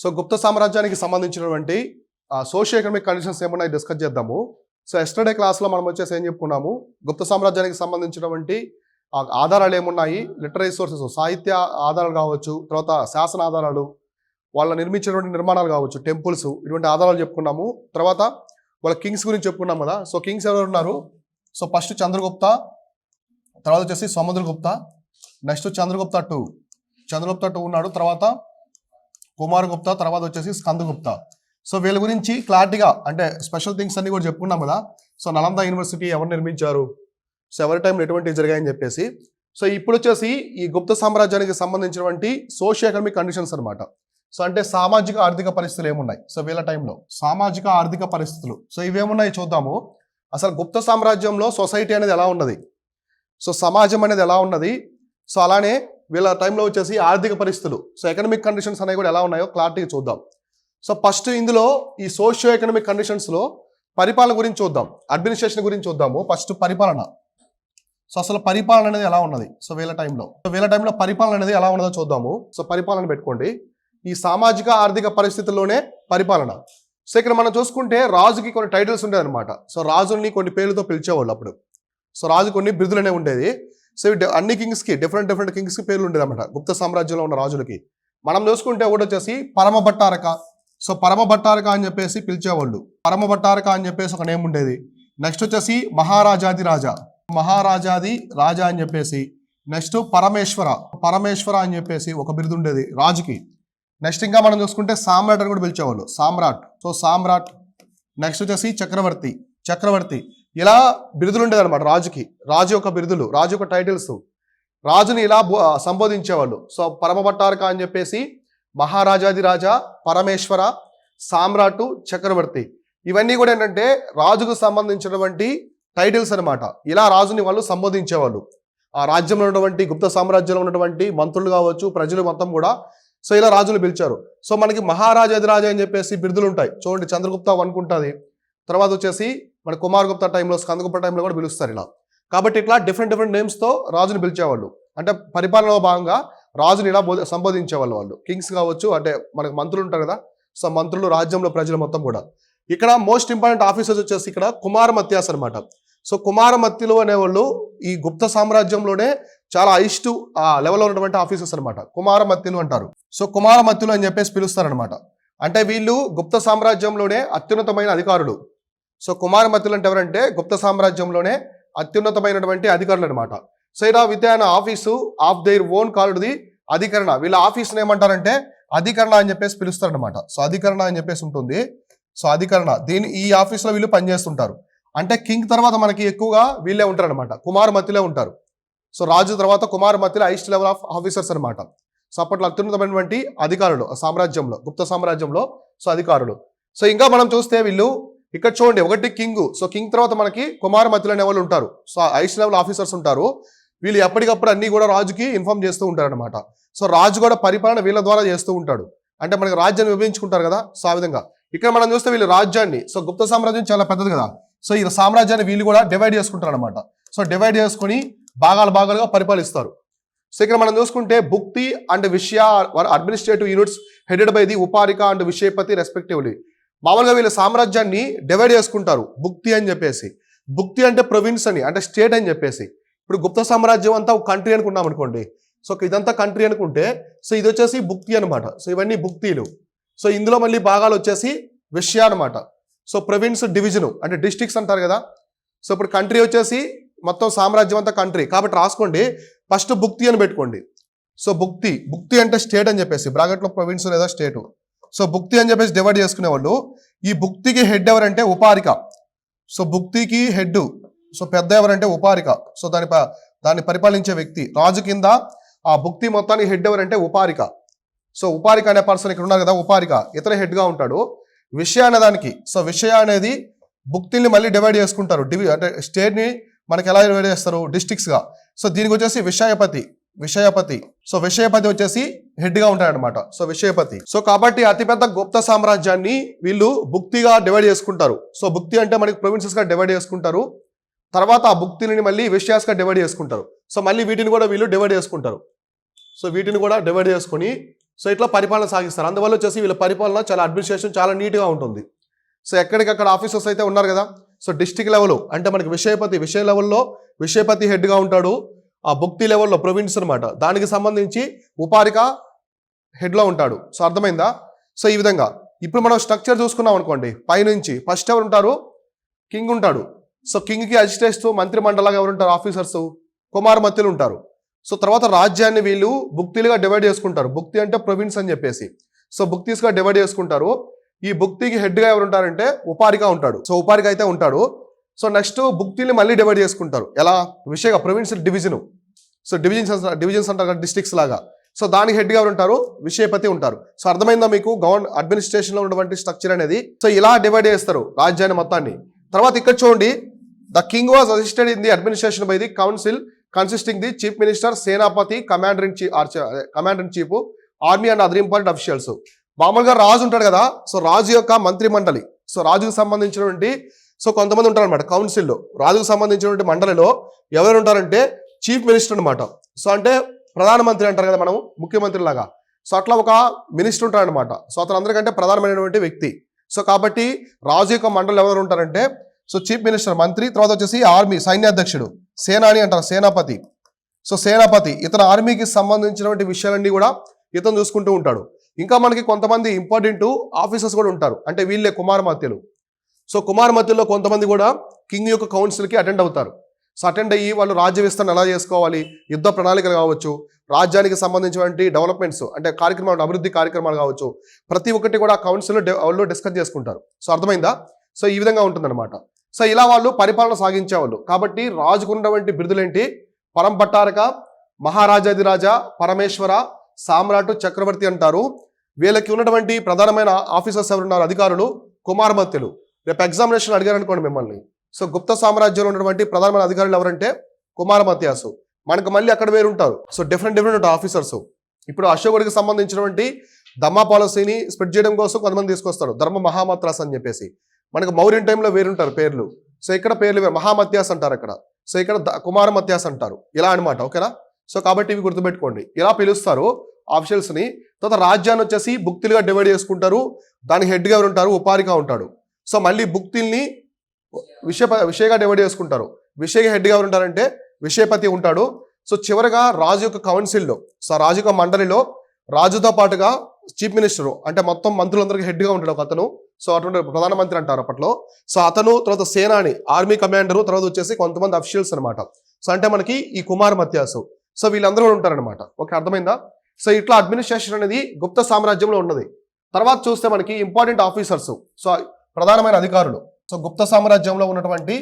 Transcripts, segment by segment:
So గుప్త సామ్రాజ్యానికి సంబంధించినటువంటి socio economic conditions ఏమన్నా డిస్కస్ చేద్దాము. సో ఎస్టర్డే క్లాస్లో మనం వచ్చేసి ఏం చెప్పుకున్నాము, గుప్త సామ్రాజ్యానికి సంబంధించినటువంటి ఆధారాలు ఏమున్నాయి, లిటరీ సోర్సెస్, సాహిత్య ఆధారాలు కావచ్చు, తర్వాత శాసన ఆధారాలు, వాళ్ళ నిర్మించినటువంటి నిర్మాణాలు కావచ్చు, టెంపుల్స్, ఇటువంటి ఆధారాలు చెప్పుకున్నాము. తర్వాత వాళ్ళ కింగ్స్ గురించి చెప్పుకున్నాం కదా. సో కింగ్స్ ఎవరు ఉన్నారు? సో ఫస్ట్ చంద్రగుప్త, తర్వాత వచ్చేసి సముద్రగుప్త, నెక్స్ట్ చంద్రగుప్త టూ ఉన్నాడు, తర్వాత కుమారగుప్త, తర్వాత వచ్చేసి స్కందగుప్త. సో వీళ్ళ గురించి క్లారిటీగా అంటే స్పెషల్ థింగ్స్ అన్ని కూడా చెప్పుకున్నాం కదా. సో నలంద యూనివర్సిటీ ఎవరు నిర్మించారు, సో ఎవరి టైంలో ఎటువంటి జరిగాయని చెప్పేసి. సో ఇప్పుడు వచ్చేసి ఈ గుప్త సామ్రాజ్యానికి సంబంధించినటువంటి సోషియో ఎకనామిక్ కండిషన్స్ అనమాట. సో అంటే సామాజిక ఆర్థిక పరిస్థితులు ఏమున్నాయి, సో వీళ్ళ టైంలో సామాజిక ఆర్థిక పరిస్థితులు, సో ఇవేమున్నాయి చూద్దాము. అసలు గుప్త సామ్రాజ్యంలో సొసైటీ అనేది ఎలా ఉన్నది, సో సమాజం అనేది ఎలా ఉన్నది, సో అలానే వీళ్ళ టైంలో వచ్చేసి ఆర్థిక పరిస్థితులు, సో ఎకనామిక్ కండిషన్స్ అనేవి కూడా ఎలా ఉన్నాయో క్లారిటీగా చూద్దాం. సో ఫస్ట్ ఇందులో ఈ సోషియో ఎకనామిక్ కండిషన్స్లో పరిపాలన గురించి చూద్దాం, అడ్మినిస్ట్రేషన్ గురించి చూద్దాము. ఫస్ట్ పరిపాలన. సో అసలు పరిపాలన అనేది ఎలా ఉన్నది, సో వీళ్ళ టైంలో పరిపాలన అనేది ఎలా ఉన్నదో చూద్దాము. సో పరిపాలన పెట్టుకోండి. ఈ సామాజిక ఆర్థిక పరిస్థితుల్లోనే పరిపాలన. సో ఇక్కడ మనం చూసుకుంటే రాజుకి కొన్ని టైటిల్స్ ఉండేది అనమాట. సో రాజుల్ని కొన్ని పేర్లతో పిలిచేవాళ్ళు అప్పుడు. సో రాజు కొన్ని బిరుదులనే ఉండేది. సో అన్ని కింగ్స్కి డిఫరెంట్ కింగ్స్కి పేర్లు ఉండేది అనమాట గుప్త సామ్రాజ్యంలో ఉన్న రాజులకి. మనం చూసుకుంటే ఒకటి వచ్చేసి పరమభట్టారక. సో పరమభట్టారక అని చెప్పేసి పిలిచేవాళ్ళు. పరమభట్టారక అని చెప్పేసి ఒక నేమ్ ఉండేది. నెక్స్ట్ వచ్చేసి మహారాజాది రాజా అని చెప్పేసి. నెక్స్ట్ పరమేశ్వర అని చెప్పేసి ఒక బిరుదు ఉండేది రాజుకి. నెక్స్ట్ ఇంకా మనం చూసుకుంటే సామ్రాట్ అని కూడా పిలిచేవాళ్ళు, సామ్రాట్. సో సామ్రాట్. నెక్స్ట్ వచ్చేసి చక్రవర్తి. ఇలా బిరుదులు ఉండేది అనమాట రాజుకి. రాజు యొక్క బిరుదులు, రాజు యొక్క టైటిల్స్, రాజుని ఇలా సంబోధించేవాళ్ళు. సో పరమభట్టారక అని చెప్పేసి, మహారాజాది రాజా, పరమేశ్వర, సామ్రాటు, చక్రవర్తి. ఇవన్నీ కూడా ఏంటంటే రాజుకు సంబంధించినటువంటి టైటిల్స్ అనమాట. ఇలా రాజుని వాళ్ళు సంబోధించేవాళ్ళు. ఆ రాజ్యంలో ఉన్నటువంటి గుప్త సామ్రాజ్యంలో ఉన్నటువంటి మంత్రులు కావచ్చు, ప్రజలు మొత్తం కూడా సో ఇలా రాజులు పిలిచారు. సో మనకి మహారాజాది రాజా అని చెప్పేసి బిరుదులు ఉంటాయి చూడండి. చంద్రగుప్త అనుకుంటుంది. తర్వాత వచ్చేసి మన కుమారగుప్త టైంలో, స్కందగుప్త టైంలో కూడా పిలుస్తారు ఇలా. కాబట్టి ఇట్లా డిఫరెంట్ నేమ్స్తో రాజుని పిలిచేవాళ్ళు. అంటే పరిపాలనలో భాగంగా రాజుని ఇలా సంబోధించేవాళ్ళు వాళ్ళు. కింగ్స్ కావచ్చు, అంటే మనకు మంత్రులు ఉంటారు కదా. సో మంత్రులు, రాజ్యంలో ప్రజలు మొత్తం కూడా. ఇక్కడ మోస్ట్ ఇంపార్టెంట్ ఆఫీసర్స్ వచ్చేసి ఇక్కడ కుమారమత్యాస్ అనమాట. సో కుమారమత్యులు అనేవాళ్ళు ఈ గుప్త సామ్రాజ్యంలోనే చాలా హైయెస్ట్ లెవెల్లో ఉన్నటువంటి ఆఫీసర్స్ అనమాట. కుమారమత్యులు అంటారు. సో కుమారమత్యులు అని చెప్పేసి పిలుస్తారనమాట. అంటే వీళ్ళు గుప్త సామ్రాజ్యంలోనే అత్యున్నతమైన అధికారులు. సో కుమారమత్యులు అంటే ఎవరంటే గుప్త సామ్రాజ్యంలోనే అత్యున్నతమైనటువంటి అధికారులు అనమాట. సో ఇలా with an office of their own called the అధికరణ. వీళ్ళ ఆఫీస్ని ఏమంటారంటే అధికరణ అని చెప్పేసి పిలుస్తారనమాట. సో అధికరణ అని చెప్పేసి ఉంటుంది. సో అధికరణ, ఈ ఆఫీస్లో వీళ్ళు పనిచేస్తుంటారు. అంటే కింగ్ తర్వాత మనకి ఎక్కువగా వీళ్ళే ఉంటారు అనమాట, కుమారమత్యులే ఉంటారు. సో రాజు తర్వాత కుమారమత్యులు హైయెస్ట్ లెవెల్ ఆఫ్ ఆఫీసర్స్ అనమాట. సో అప్పట్లో అత్యున్నతమైనటువంటి అధికారులు సామ్రాజ్యంలో, గుప్త సామ్రాజ్యంలో. సో అధికారులు. సో ఇంకా మనం చూస్తే వీళ్ళు ఇక్కడ చూడండి, ఒకటి కింగ్. సో కింగ్ తర్వాత మనకి కుమారమత్యులు అనే వాళ్ళు ఉంటారు. సో హైయెస్ట్ లెవెల్ ఆఫీసర్స్ ఉంటారు. వీళ్ళు ఎప్పటికప్పుడు అన్ని కూడా రాజుకి ఇన్ఫార్మ్ చేస్తూ ఉంటారు అనమాట. సో రాజు కూడా పరిపాలన వీళ్ళ ద్వారా చేస్తూ ఉంటాడు. అంటే మనకి రాజ్యాన్ని విభజించుకుంటారు కదా. సో ఆ విధంగా ఇక్కడ మనం చూస్తే వీళ్ళు రాజ్యాన్ని, సో గుప్త సామ్రాజ్యం చాలా పెద్దది కదా. సో ఈ సామ్రాజ్యాన్ని వీళ్ళు కూడా డివైడ్ చేసుకుంటారు అనమాట. సో డివైడ్ చేసుకుని భాగాలుగా పరిపాలిస్తారు. సో ఇక్కడ మనం చూసుకుంటే భుక్తి అండ్ విషయ administrative units headed by the ఉపారిక అండ్ విషయపతి రెస్పెక్టివ్లీ. మామూలుగా వీళ్ళ సామ్రాజ్యాన్ని డివైడ్ చేసుకుంటారు భుక్తి అని చెప్పేసి. భుక్తి అంటే ప్రొవిన్స్ అని, అంటే స్టేట్ అని చెప్పేసి. ఇప్పుడు గుప్త సామ్రాజ్యం అంతా ఒక కంట్రీ అనుకున్నాం అనుకోండి. సో ఇదంతా కంట్రీ అనుకుంటే, సో ఇది వచ్చేసి భుక్తి అనమాట. సో ఇవన్నీ భుక్తిలు. సో ఇందులో మళ్ళీ భాగాలు వచ్చేసి విషయ అనమాట. సో ప్రొవిన్స్ డివిజన్ అంటే డిస్ట్రిక్ట్స్ అంటారు కదా. సో ఇప్పుడు కంట్రీ వచ్చేసి మొత్తం సామ్రాజ్యం అంతా కంట్రీ కాబట్టి రాసుకోండి. ఫస్ట్ భుక్తి అని పెట్టుకోండి. సో భుక్తి అంటే స్టేట్ అని చెప్పేసి, బ్రాకెట్లో ప్రొవిన్స్ లేదా స్టేటు. సో భుక్తి అని చెప్పేసి డివైడ్ చేసుకునేవాళ్ళు. ఈ భుక్తికి హెడ్ ఎవరంటే ఉపారిక. సో భుక్తికి హెడ్, సో పెద్ద ఎవరంటే ఉపారిక. సో దాన్ని పరిపాలించే వ్యక్తి. రాజు కింద ఆ భుక్తి మొత్తానికి హెడ్ ఎవరంటే ఉపారిక. సో ఉపారిక అనే పర్సన్ ఇక్కడ ఉన్నారు కదా, ఉపారిక, ఇతర హెడ్గా ఉంటాడు. విషయ అనే దానికి, సో విషయ అనేది భుక్తిని మళ్ళీ డివైడ్ చేసుకుంటారు. అంటే స్టేట్ని మనకి ఎలా డివైడ్ చేస్తారు, డిస్ట్రిక్ట్స్గా. సో దీనికి వచ్చేసి విషయపతి. సో విషయపతి వచ్చేసి హెడ్గా ఉంటాడనమాట. సో విషయపతి. సో కాబట్టి అతిపెద్ద గుప్త సామ్రాజ్యాన్ని వీళ్ళు భుక్తిగా డివైడ్ చేసుకుంటారు. సో భుక్తి అంటే మనకి ప్రొవిన్సెస్గా డివైడ్ చేసుకుంటారు. తర్వాత ఆ భుక్తిని మళ్ళీ విషయాస్గా డివైడ్ చేసుకుంటారు. సో మళ్ళీ వీటిని కూడా వీళ్ళు డివైడ్ చేసుకుంటారు. సో వీటిని కూడా డివైడ్ చేసుకొని సో ఇట్లా పరిపాలన సాగిస్తారు. అందువల్ల వచ్చేసి వీళ్ళ పరిపాలన చాలా అడ్మినిస్ట్రేషన్ చాలా నీట్గా ఉంటుంది. సో ఎక్కడికక్కడ ఆఫీసర్స్ అయితే ఉన్నారు కదా. సో డిస్టిక్ లెవెల్ అంటే మనకి విషయ లెవెల్లో విషయపతి హెడ్గా ఉంటాడు. ఆ భుక్తి లెవెల్లో ప్రొవిన్స్ అనమాట, దానికి సంబంధించి ఉపాధిక హెడ్లో ఉంటాడు. సో అర్థమైందా? సో ఈ విధంగా ఇప్పుడు మనం స్ట్రక్చర్ చూసుకున్నాం అనుకోండి, పైనుంచి ఫస్ట్ ఎవరు ఉంటారు? కింగ్ ఉంటాడు. సో కింగ్కి అసిస్టెంట్స్ మంత్రి మండలంగా ఎవరు ఉంటారు? ఆఫీసర్స్ కుమారమత్యులు ఉంటారు. సో తర్వాత రాజ్యాన్ని వీళ్ళు భుక్తిలుగా డివైడ్ చేసుకుంటారు. భుక్తి అంటే ప్రొవిన్స్ అని చెప్పేసి. సో భుక్తిస్గా డివైడ్ చేసుకుంటారు. ఈ భుక్తికి హెడ్గా ఎవరు ఉంటారంటే ఉపాధిక ఉంటాడు. సో ఉపాధిక అయితే ఉంటాడు. సో నెక్స్ట్ భుక్తిని మళ్ళీ డివైడ్ చేసుకుంటారు. ఎలా? విషయ ప్రొవిన్స్ డివిజన్. సో డివిజన్స్ అంటారు కదా, డిస్ట్రిక్ట్స్ లాగా. సో దానికి హెడ్గా ఎవరు ఉంటారు? విషయపతి ఉంటారు. సో అర్థమైందా మీకు అడ్మినిస్ట్రేషన్లో ఉన్నటువంటి స్ట్రక్చర్ అనేది? సో ఇలా డివైడ్ చేస్తారు రాజ్యాన్ని మొత్తాన్ని. తర్వాత ఇక్కడ చూడండి, the king was assisted in the administration by the council consisting the chief minister, సేనాపతి, commander in chief, army and other important officials. మామూలుగా రాజు ఉంటాడు కదా. సో రాజు యొక్క మంత్రి మండలి, సో రాజుకు సంబంధించినటువంటి సో కొంతమంది ఉంటారు అనమాట కౌన్సిల్లో. రాజుకు సంబంధించినటువంటి మండలిలో ఎవరు ఉంటారంటే చీఫ్ మినిస్టర్ అనమాట. సో అంటే ప్రధానమంత్రి అంటారు కదా మనం, ముఖ్యమంత్రి లాగా. సో అట్లా ఒక మినిస్టర్ ఉంటారు అనమాట. సో అతను అందరికంటే ప్రధానమైనటువంటి వ్యక్తి. సో కాబట్టి రాజు యొక్క మండలి ఎవరు ఉంటారంటే సో చీఫ్ మినిస్టర్, మంత్రి, తర్వాత వచ్చేసి ఆర్మీ సైన్యాధ్యక్షుడు, సేనాని అంటారు, సేనాపతి. సో సేనాపతి ఇతను ఆర్మీకి సంబంధించినటువంటి విషయాలన్నీ కూడా ఇతను చూసుకుంటూ ఉంటాడు. ఇంకా మనకి కొంతమంది ఇంపార్టెంట్ ఆఫీసర్స్ కూడా ఉంటారు, అంటే వీళ్ళే కుమారమత్యులు. సో కుమారమత్యుల్లో కొంతమంది కూడా కింగ్ యొక్క కౌన్సిల్కి అటెండ్ అవుతారు. సో అటెండ్ అయ్యి వాళ్ళు రాజ్య విస్తరణ ఎలా చేసుకోవాలి, యుద్ధ ప్రణాళికలు కావచ్చు, రాజ్యానికి సంబంధించినటువంటి డెవలప్మెంట్స్ అంటే కార్యక్రమాలు, అభివృద్ధి కార్యక్రమాలు కావచ్చు, ప్రతి ఒక్కటి కూడా కౌన్సిల్లో వాళ్ళు డిస్కస్ చేసుకుంటారు. సో అర్థమైందా? సో ఈ విధంగా ఉంటుందన్నమాట. సో ఇలా వాళ్ళు పరిపాలన సాగించేవాళ్ళు. కాబట్టి రాజుకున్నటువంటి బిరుదులేంటి? పరంపట్టారక, మహారాజాదిరాజా, పరమేశ్వర, సామ్రాట్, చక్రవర్తి అంటారు. వీళ్ళకి ఉన్నటువంటి ప్రధానమైన ఆఫీసర్స్ ఎవరున్నారు? అధికారులు కుమారమత్యులు. రేపు ఎగ్జామినేషన్ అడిగారు అనుకోండి మిమ్మల్ని, సో గుప్త సామ్రాజ్యంలో ఉన్నటువంటి ప్రధానమైన అధికారులు ఎవరంటే కుమారమత్యాసు. మనకు మళ్ళీ అక్కడ వేరు ఉంటారు. సో డిఫరెంట్ ఉంటారు ఆఫీసర్స్. ఇప్పుడు అశోకుడికి సంబంధించినటువంటి ధమ్మా పాలసీని స్ప్రెడ్ చేయడం కోసం కొంతమంది తీసుకొస్తాడు, ధర్మ మహామత్రాస్ అని చెప్పేసి. మనకు మౌర్యన్ టైంలో వేరుంటారు పేర్లు. సో ఇక్కడ పేర్లు వేరు, మహామత్యాస్ అంటారు అక్కడ. సో ఇక్కడ కుమారమత్యాస్ అంటారు, ఇలా అనమాట. ఓకేనా? సో కాబట్టి ఇవి గుర్తుపెట్టుకోండి, ఇలా పిలుస్తారు ఆఫీషియల్స్ని. తర్వాత రాజ్యాన్ని వచ్చేసి భుక్తులుగా డివైడ్ చేసుకుంటారు. దానికి హెడ్గా ఎవరు ఉంటారు? ఉపాధిక ఉంటాడు. సో మళ్ళీ భుక్తుల్ని విషయగా డివైడ్ చేసుకుంటారు. విషయ హెడ్గా ఎవరు ఉంటారంటే విషయపతి ఉంటాడు. సో చివరగా రాజు యొక్క కౌన్సిల్లో, సో రాజు యొక్క మండలిలో రాజుతో పాటుగా చీఫ్ మినిస్టర్ అంటే మొత్తం మంత్రులందరికీ హెడ్గా ఉంటాడు ఒక అతను. సో అటువంటి ప్రధానమంత్రి అంటారు అప్పట్లో. సో అతను, తర్వాత సేనాని, ఆర్మీ కమాండరు, తర్వాత వచ్చేసి కొంతమంది అఫీషియల్స్ అనమాట. సో అంటే మనకి ఈ కుమారమత్యాసు. సో వీళ్ళందరూ కూడా ఉంటారనమాట. ఓకే, అర్థమైందా? సో ఇట్లా అడ్మినిస్ట్రేషన్ అనేది గుప్త సామ్రాజ్యంలో ఉన్నది. తర్వాత చూస్తే మనకి ఇంపార్టెంట్ ఆఫీసర్స్, సో ప్రధానమైన అధికారులు. సో గుప్త సామ్రాజ్యంలో ఉన్నటువంటి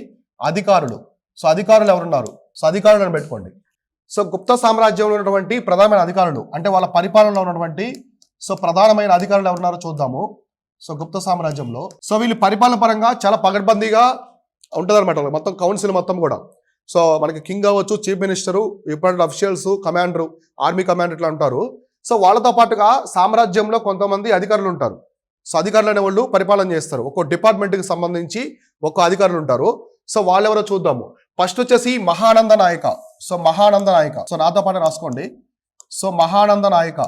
అధికారులు. సో అధికారులు ఎవరున్నారు? సో అధికారులు అని పెట్టుకోండి. సో గుప్త సామ్రాజ్యంలో ఉన్నటువంటి ప్రధానమైన అధికారులు అంటే వాళ్ళ పరిపాలనలో ఉన్నటువంటి సో ప్రధానమైన అధికారులు ఎవరున్నారో చూద్దాము. సో గుప్త సామ్రాజ్యంలో సో వీళ్ళు పరిపాలన పరంగా చాలా పగడ్బందీగా ఉంటుంది అనమాట. మొత్తం కౌన్సిల్ మొత్తం కూడా. సో మనకి కింగ్ అవ్వచ్చు, chief minister, important officials, commander, army commander ఇట్లా ఉంటారు. సో వాళ్ళతో పాటుగా సామ్రాజ్యంలో కొంతమంది అధికారులు ఉంటారు. సో అధికారులు అనే వాళ్ళు పరిపాలన చేస్తారు. ఒక్కో డిపార్ట్మెంట్కి సంబంధించి ఒక్కో అధికారులు ఉంటారు. సో వాళ్ళు ఎవరో చూద్దాము. ఫస్ట్ వచ్చేసి మహానంద నాయక. సో మహానంద నాయక, సో నాతో పాటు రాసుకోండి. సో మహానంద నాయక.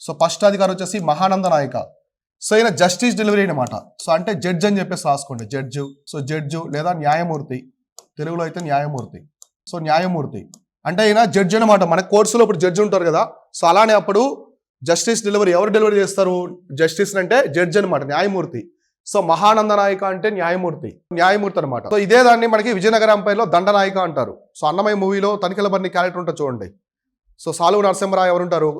సో ఫస్ట్ అధికారి వచ్చేసి మహానంద నాయక. సో ఈయన జస్టిస్ డెలివరీ అనమాట. సో అంటే జడ్జ్ అని చెప్పేసి రాసుకోండి, జడ్జు. సో జడ్జు లేదా న్యాయమూర్తి, తెలుగులో అయితే న్యాయమూర్తి. సో న్యాయమూర్తి అంటే ఈయన జడ్జి అనమాట. మన కోర్సులో ఇప్పుడు జడ్జి ఉంటారు కదా. సో అలానే అప్పుడు జస్టిస్ డెలివరీ ఎవరు డెలివరీ చేస్తారు? జస్టిస్ అంటే జడ్జి అనమాట, న్యాయమూర్తి. సో మహానంద నాయక అంటే న్యాయమూర్తి, న్యాయమూర్తి అనమాట. సో ఇదే దాన్ని మనకి విజయనగర ఎంపైర్లో దండనాయక అంటారు. సో అన్నమయ్య మూవీలో తనిఖీల బర్ని క్యారెక్టర్ ఉంటుంది చూడండి. సో సాలువు నరసింహరావు ఎవరుంటారు?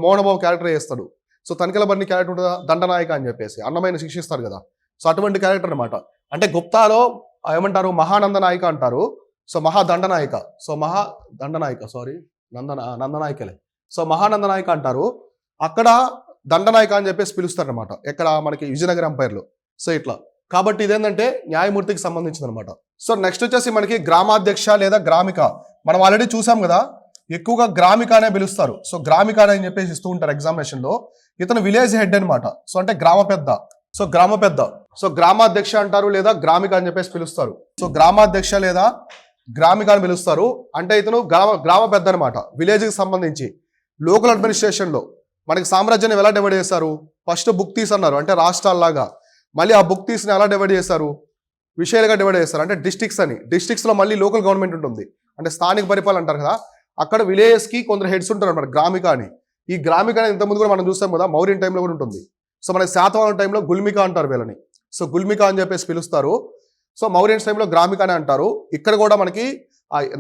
మోహనబాబు క్యారెక్టర్ చేస్తాడు. సో తనిఖీల బర్ని క్యారెక్టర్ ఉంటుందా? దండనాయక అని చెప్పేసి అన్నమయ్యని శిక్షిస్తారు కదా. సో అటువంటి క్యారెక్టర్ అనమాట. అంటే గుప్తాలో ఏమంటారు? మహానంద నాయక అంటారు. సో మహాదండనాయక, సో మహాదండనాయక, సారీ నందనాయకలే. సో మహానంద నాయక అంటారు. అక్కడ దండనాయక అని చెప్పేసి పిలుస్తారనమాట. ఎక్కడ? మనకి విజయనగర ఎంపైర్లో. సో ఇట్లా కాబట్టి ఇదేంటంటే న్యాయమూర్తికి సంబంధించింది అనమాట. సో నెక్స్ట్ వచ్చేసి మనకి గ్రామాధ్యక్ష లేదా గ్రామిక. మనం ఆల్రెడీ చూసాం కదా, ఎక్కువగా గ్రామిక అనే పిలుస్తారు. సో గ్రామిక అని చెప్పేసి ఇస్తూ ఉంటారు ఎగ్జామినేషన్లో. ఇతను విలేజ్ హెడ్ అనమాట. సో అంటే గ్రామ పెద్ద. సో గ్రామ పెద్ద. సో గ్రామాధ్యక్ష అంటారు లేదా గ్రామిక అని చెప్పేసి పిలుస్తారు. సో గ్రామాధ్యక్ష లేదా గ్రామిక అని పిలుస్తారు. అంటే ఇతను గ్రామ పెద్ద అనమాట, విలేజ్కి సంబంధించి. లోకల్ అడ్మినిస్ట్రేషన్లో మనకి సామ్రాజ్యాన్ని ఎలా డివైడ్ చేశారు? ఫస్ట్ బుక్తీస్ అన్నారు, అంటే రాష్ట్రాల్లాగా. మళ్ళీ ఆ బుక్తీస్ని ఎలా డివైడ్ చేశారు? విషయాలుగా డివైడ్ చేస్తారు, అంటే డిస్ట్రిక్ట్స్ అని. డిస్ట్రిక్ట్స్లో మళ్ళీ లోకల్ గవర్నమెంట్ ఉంటుంది, అంటే స్థానిక పరిపాలన అంటారు కదా. అక్కడ విలేజెస్కి కొందరు హెడ్స్ ఉంటారు అన్నమాట, గ్రామిక అని. ఈ గ్రామిక అనేది ఇంతకుముందు కూడా మనం చూస్తాం కదా, మౌర్యన్ టైంలో కూడా ఉంటుంది. సో మనకి శాతవాహన టైంలో గుల్మిక అంటారు వీళ్ళని. సో గుల్మిక అని చెప్పేసి పిలుస్తారు. సో మౌర్యన్స్ టైంలో గ్రామిక అని అంటారు. ఇక్కడ కూడా మనకి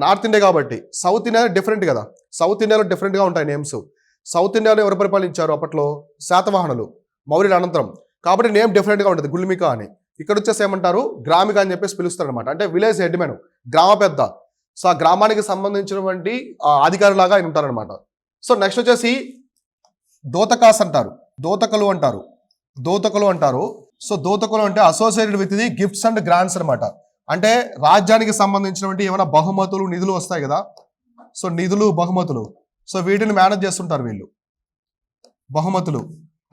నార్త్ ఇండియా కాబట్టి, సౌత్ ఇండియా డిఫరెంట్ కదా, సౌత్ ఇండియాలో డిఫరెంట్గా ఉంటాయి నేమ్స్. సౌత్ ఇండియాలో ఎవరు పరిపాలించారు అప్పట్లో? శాతవాహనులు, మౌర్యుల అనంతరం. కాబట్టి నేమ్ డిఫరెంట్గా ఉంటుంది, గుల్మిక అని. ఇక్కడ వచ్చేసి ఏమంటారు? గ్రామిక అని చెప్పేసి పిలుస్తారు అనమాట, అంటే విలేజ్ హెడ్మెన్, గ్రామ పెద్ద. సో ఆ గ్రామానికి సంబంధించినటువంటి అధికారులాగా ఆయన ఉంటారనమాట. సో నెక్స్ట్ వచ్చేసి దోతకాస్ అంటారు, దోతకలు అంటారు, దోతకలు అంటారు. సో దోతకలు అంటే associated with the gifts and grants అనమాట. అంటే రాజ్యానికి సంబంధించినటువంటి ఏమైనా బహుమతులు, నిధులు వస్తాయి కదా. సో నిధులు, బహుమతులు, సో వీటిని మేనేజ్ చేస్తుంటారు వీళ్ళు. బహుమతులు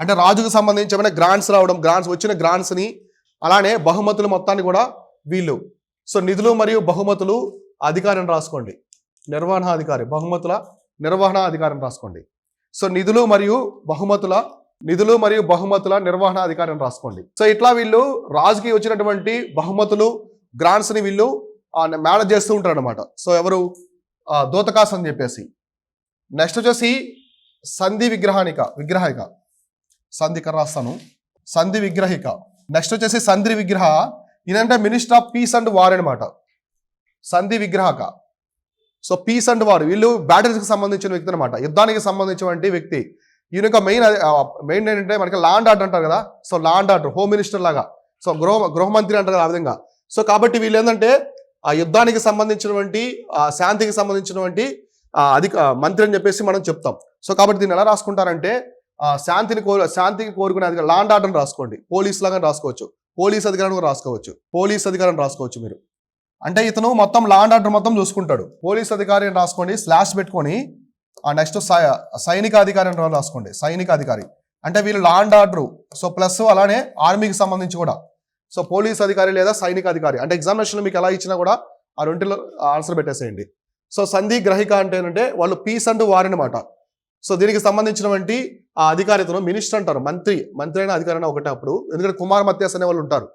అంటే రాజుకు సంబంధించి ఏమైనా గ్రాంట్స్ రావడం, గ్రాంట్స్ వచ్చిన గ్రాంట్స్ని, అలానే బహుమతులు మొత్తాన్ని కూడా వీళ్ళు. సో నిధులు మరియు బహుమతులు అధికారిని రాసుకోండి, నిర్వహణాధికారి, బహుమతుల నిర్వహణాధికారిని రాసుకోండి. సో నిధులు మరియు బహుమతుల నిర్వహణాధికారిని రాసుకోండి. సో ఇట్లా వీళ్ళు రాజుకి వచ్చినటువంటి బహుమతులు, గ్రాంట్స్ని వీళ్ళు మేనేజ్ చేస్తూ ఉంటారు అనమాట. సో ఎవరు? దోతకాస్ అని చెప్పేసి. నెక్స్ట్ వచ్చేసి సంధి విగ్రహిక, సంధి రాస్తాను, సంధి విగ్రహిక. నెక్స్ట్ వచ్చేసి సంధి విగ్రహ, ఇదంటే minister of piece and war అనమాట, సంధి విగ్రహక. సో పీస్ అండ్ వార్, వీళ్ళు బ్యాటిల్స్కి సంబంధించిన వ్యక్తి అనమాట, యుద్ధానికి సంబంధించినటువంటి వ్యక్తి. ఈయన యొక్క మెయిన్ ఏంటంటే మనకి ల్యాండ్ ఆర్డర్ అంటారు కదా. So land order, home minister లాగా. సో గృహమంత్రి అంటారు కదా, ఆ విధంగా. సో కాబట్టి వీళ్ళు ఏంటంటే ఆ యుద్ధానికి సంబంధించినటువంటి, శాంతికి సంబంధించినటువంటి మంత్రి అని చెప్పేసి మనం చెప్తాం. సో కాబట్టి దీన్ని ఎలా రాసుకుంటారంటే శాంతికి కోరుకునే అధికారం, ల్యాండ్ ఆర్డర్ రాసుకోండి. పోలీస్ లాగా రాసుకోవచ్చు, పోలీస్ అధికారం రాసుకోవచ్చు, పోలీస్ అధికారం రాసుకోవచ్చు మీరు. అంటే ఇతను మొత్తం ల్యాండ్ ఆర్డర్ మొత్తం చూసుకుంటాడు. పోలీస్ అధికారి అని రాసుకోండి, స్లాష్ పెట్టుకొని. నెక్స్ట్ సైనిక అధికారి అని రాసుకోండి, సైనిక అధికారి. అంటే వీళ్ళు ల్యాండ్ ఆర్డర్, సో ప్లస్ అలానే ఆర్మీకి సంబంధించి కూడా. సో పోలీస్ అధికారి లేదా సైనిక అధికారి, అంటే ఎగ్జామినేషన్లో మీకు ఎలా ఇచ్చినా కూడా ఆ రెంటిలో ఆన్సర్ పెట్టేసేయండి. సో సంధి గ్రహిక అంటే ఏంటంటే వాళ్ళు పీస్ అండ్ వార్ అనమాట. సో దీనికి సంబంధించినటువంటి ఆ అధికారితను మినిస్టర్ అంటారు, మంత్రి అయిన అధికారి అయినా ఒకటే అప్పుడు. ఎందుకంటే కుమార్ మత్యాస్ అనే వాళ్ళు ఉంటారు.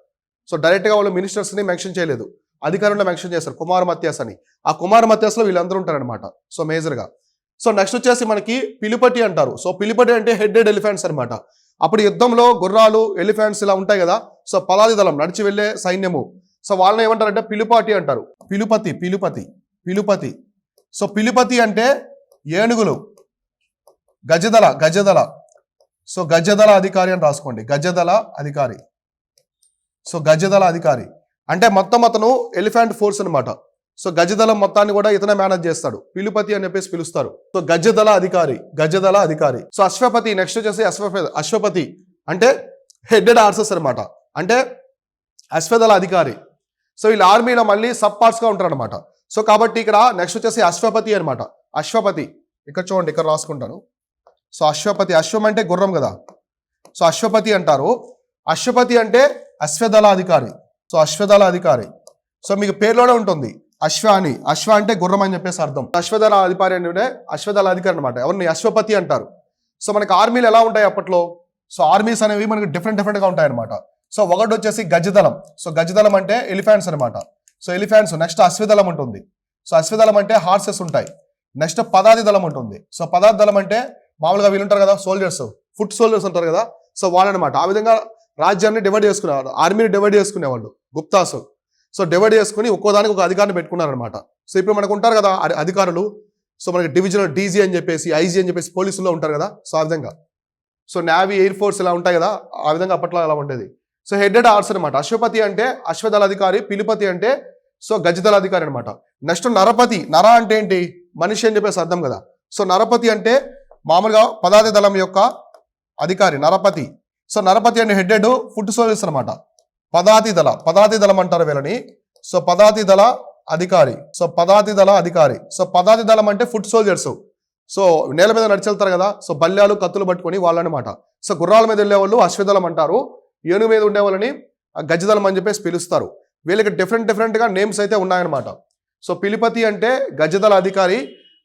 సో డైరెక్ట్గా వాళ్ళు మినిస్టర్స్ని మెన్షన్ చేయలేదు, అధికారంలో మెన్షన్ చేస్తారు కుమార్ మత్యాస్ అని. ఆ కుమార్ మత్యాస్లో వీళ్ళందరూ ఉంటారనమాట, సో మేజర్గా. సో నెక్స్ట్ వచ్చేసి మనకి పిలిపటి అంటారు. సో పిలిపటి అంటే హెడెడ్ ఎలిఫెంట్స్ అనమాట. అప్పుడు యుద్ధంలో గుర్రాలు, ఎలిఫెంట్స్ ఇలా ఉంటాయి కదా. సో పలాది దళం, నడిచి వెళ్ళే సైన్యము. సో వాళ్ళని ఏమంటారంటే పిలుపాటి అంటారు, పిలుపతి. సో పిలుపతి అంటే ఏనుగులు, గజదల. సో గజదల అధికారి అని రాసుకోండి, గజదల అధికారి. సో గజదల అధికారి అంటే మొత్తం అతను ఎలిఫెంట్ ఫోర్స్ అనమాట. సో గజదళం మొత్తాన్ని కూడా ఇతనే మేనేజ్ చేస్తాడు, పిలుపతి అని చెప్పేసి పిలుస్తారు. సో గజదల అధికారి. సో అశ్వపతి, నెక్స్ట్ వచ్చేసి అశ్వపతి అంటే హెడెడ్ ఆర్సెస్ అనమాట, అంటే అశ్వదళ అధికారి. సో వీళ్ళు ఆర్మీలో మళ్ళీ సబ్ పార్ట్స్గా ఉంటారు అనమాట. సో కాబట్టి ఇక్కడ నెక్స్ట్ వచ్చేసి అశ్వపతి అనమాట. అశ్వపతి ఇక్కడ చూడండి, ఇక్కడ రాసుకుంటాను. సో అశ్వపతి, అశ్వం అంటే గుర్రం కదా. సో అశ్వపతి అంటారు. అశ్వపతి అంటే అశ్వదళ అధికారి. సో అశ్వదళ అధికారి. సో మీకు పేరులోనే ఉంటుంది అశ్వ అని, అశ్వ అంటే గుర్రం అని చెప్పేసి అర్థం. అశ్వదళ అధికారి అంటే అశ్వదళ అధికారి అనమాట, ఎవరిని అశ్వపతి అంటారు. సో మనకి ఆర్మీలు ఎలా ఉంటాయి అప్పట్లో? సో ఆర్మీస్ అనేవి మనకి డిఫరెంట్గా ఉంటాయి అనమాట. సో ఒకటి వచ్చేసి గజదళం. సో గజదళం అంటే ఎలిఫెంట్స్ అనమాట. So elephants. నెక్స్ట్ అశ్వదళం ఉంటుంది. సో అశ్వదళం అంటే హార్సెస్ ఉంటాయి. నెక్స్ట్ పదాతి దళం ఉంటుంది. సో పదాతి దళం అంటే మామూలుగా వీళ్ళు ఉంటారు కదా, సోల్జర్స్, ఫుట్ సోల్జర్స్ ఉంటారు కదా. సో వాళ్ళనమాట. ఆ విధంగా రాజ్యాన్ని డివైడ్ చేసుకునేవాళ్ళు, ఆర్మీని డివైడ్ చేసుకునేవాళ్ళు గుప్తాసు. సో డివైడ్ చేసుకుని ఒక్కోదానికి ఒక అధికారిని పెట్టుకున్నారనమాట. సో ఇప్పుడు మనకు ఉంటారు కదా అధికారులు. సో మనకి డివిజనల్ డీజీ అని చెప్పేసి, ఐజీ అని చెప్పేసి పోలీసుల్లో ఉంటారు కదా. సో ఆ విధంగా. సో నేవీ, ఎయిర్ ఫోర్స్ ఇలా ఉంటాయి కదా, ఆ విధంగా అప్పట్లో అలా ఉండేది. సో హెడెడ్ ఆర్స్ అనమాట. అశ్వపతి అంటే అశ్వదళ అధికారి, పిలిపతి అంటే సో గజదళ అధికారి అనమాట. నెక్స్ట్ నరపతి. నర అంటే ఏంటి? మనిషి అని చెప్పేసి అర్థం కదా. సో నరపతి అంటే మామూలుగా పదాతి దళం యొక్క అధికారి, నరపతి. సో నరపతి అంటే హెడెడ్ ఫుట్ సోల్జర్స్ అనమాట. పదాతి దళం అంటారు వీళ్ళని. సో పదాతి దళ అధికారి. సో పదాతి దళం అంటే ఫుట్ సోల్జర్స్. సో నేల మీద నడిచెళ్తారు కదా. సో బల్యాలు, కత్తులు పట్టుకొని వాళ్ళనమాట. సో గుర్రాల మీద వెళ్ళేవాళ్ళు అశ్వదళం అంటారు. ఏనుగు మీద ఉండేవాళ్ళని గజదళం అని చెప్పేసి పిలుస్తారు. వీళ్ళకి డిఫరెంట్గా నేమ్స్ అయితే ఉన్నాయన్నమాట. సో పిలిపతి అంటే గజదళ అధికారి,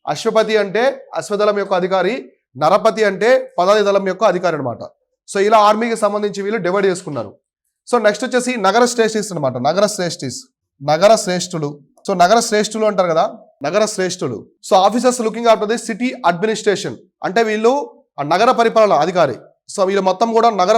అశ్వపతి అంటే అశ్వదళం యొక్క అధికారి, నరపతి అంటే పదాతి దళం యొక్క అధికారి అనమాట. సో ఇలా ఆర్మీకి సంబంధించి వీళ్ళు డివైడ్ చేసుకున్నారు. సో నెక్స్ట్ వచ్చేసి నగర శ్రేష్ఠిస్ అనమాట. నగర శ్రేష్ఠులు. సో నగర శ్రేష్ఠులు అంటారు కదా, నగర శ్రేష్ఠులు. So officers looking after the city administration, అంటే వీళ్ళు ఆ నగర పరిపాలన అధికారి. సో వీళ్ళు మొత్తం కూడా నగర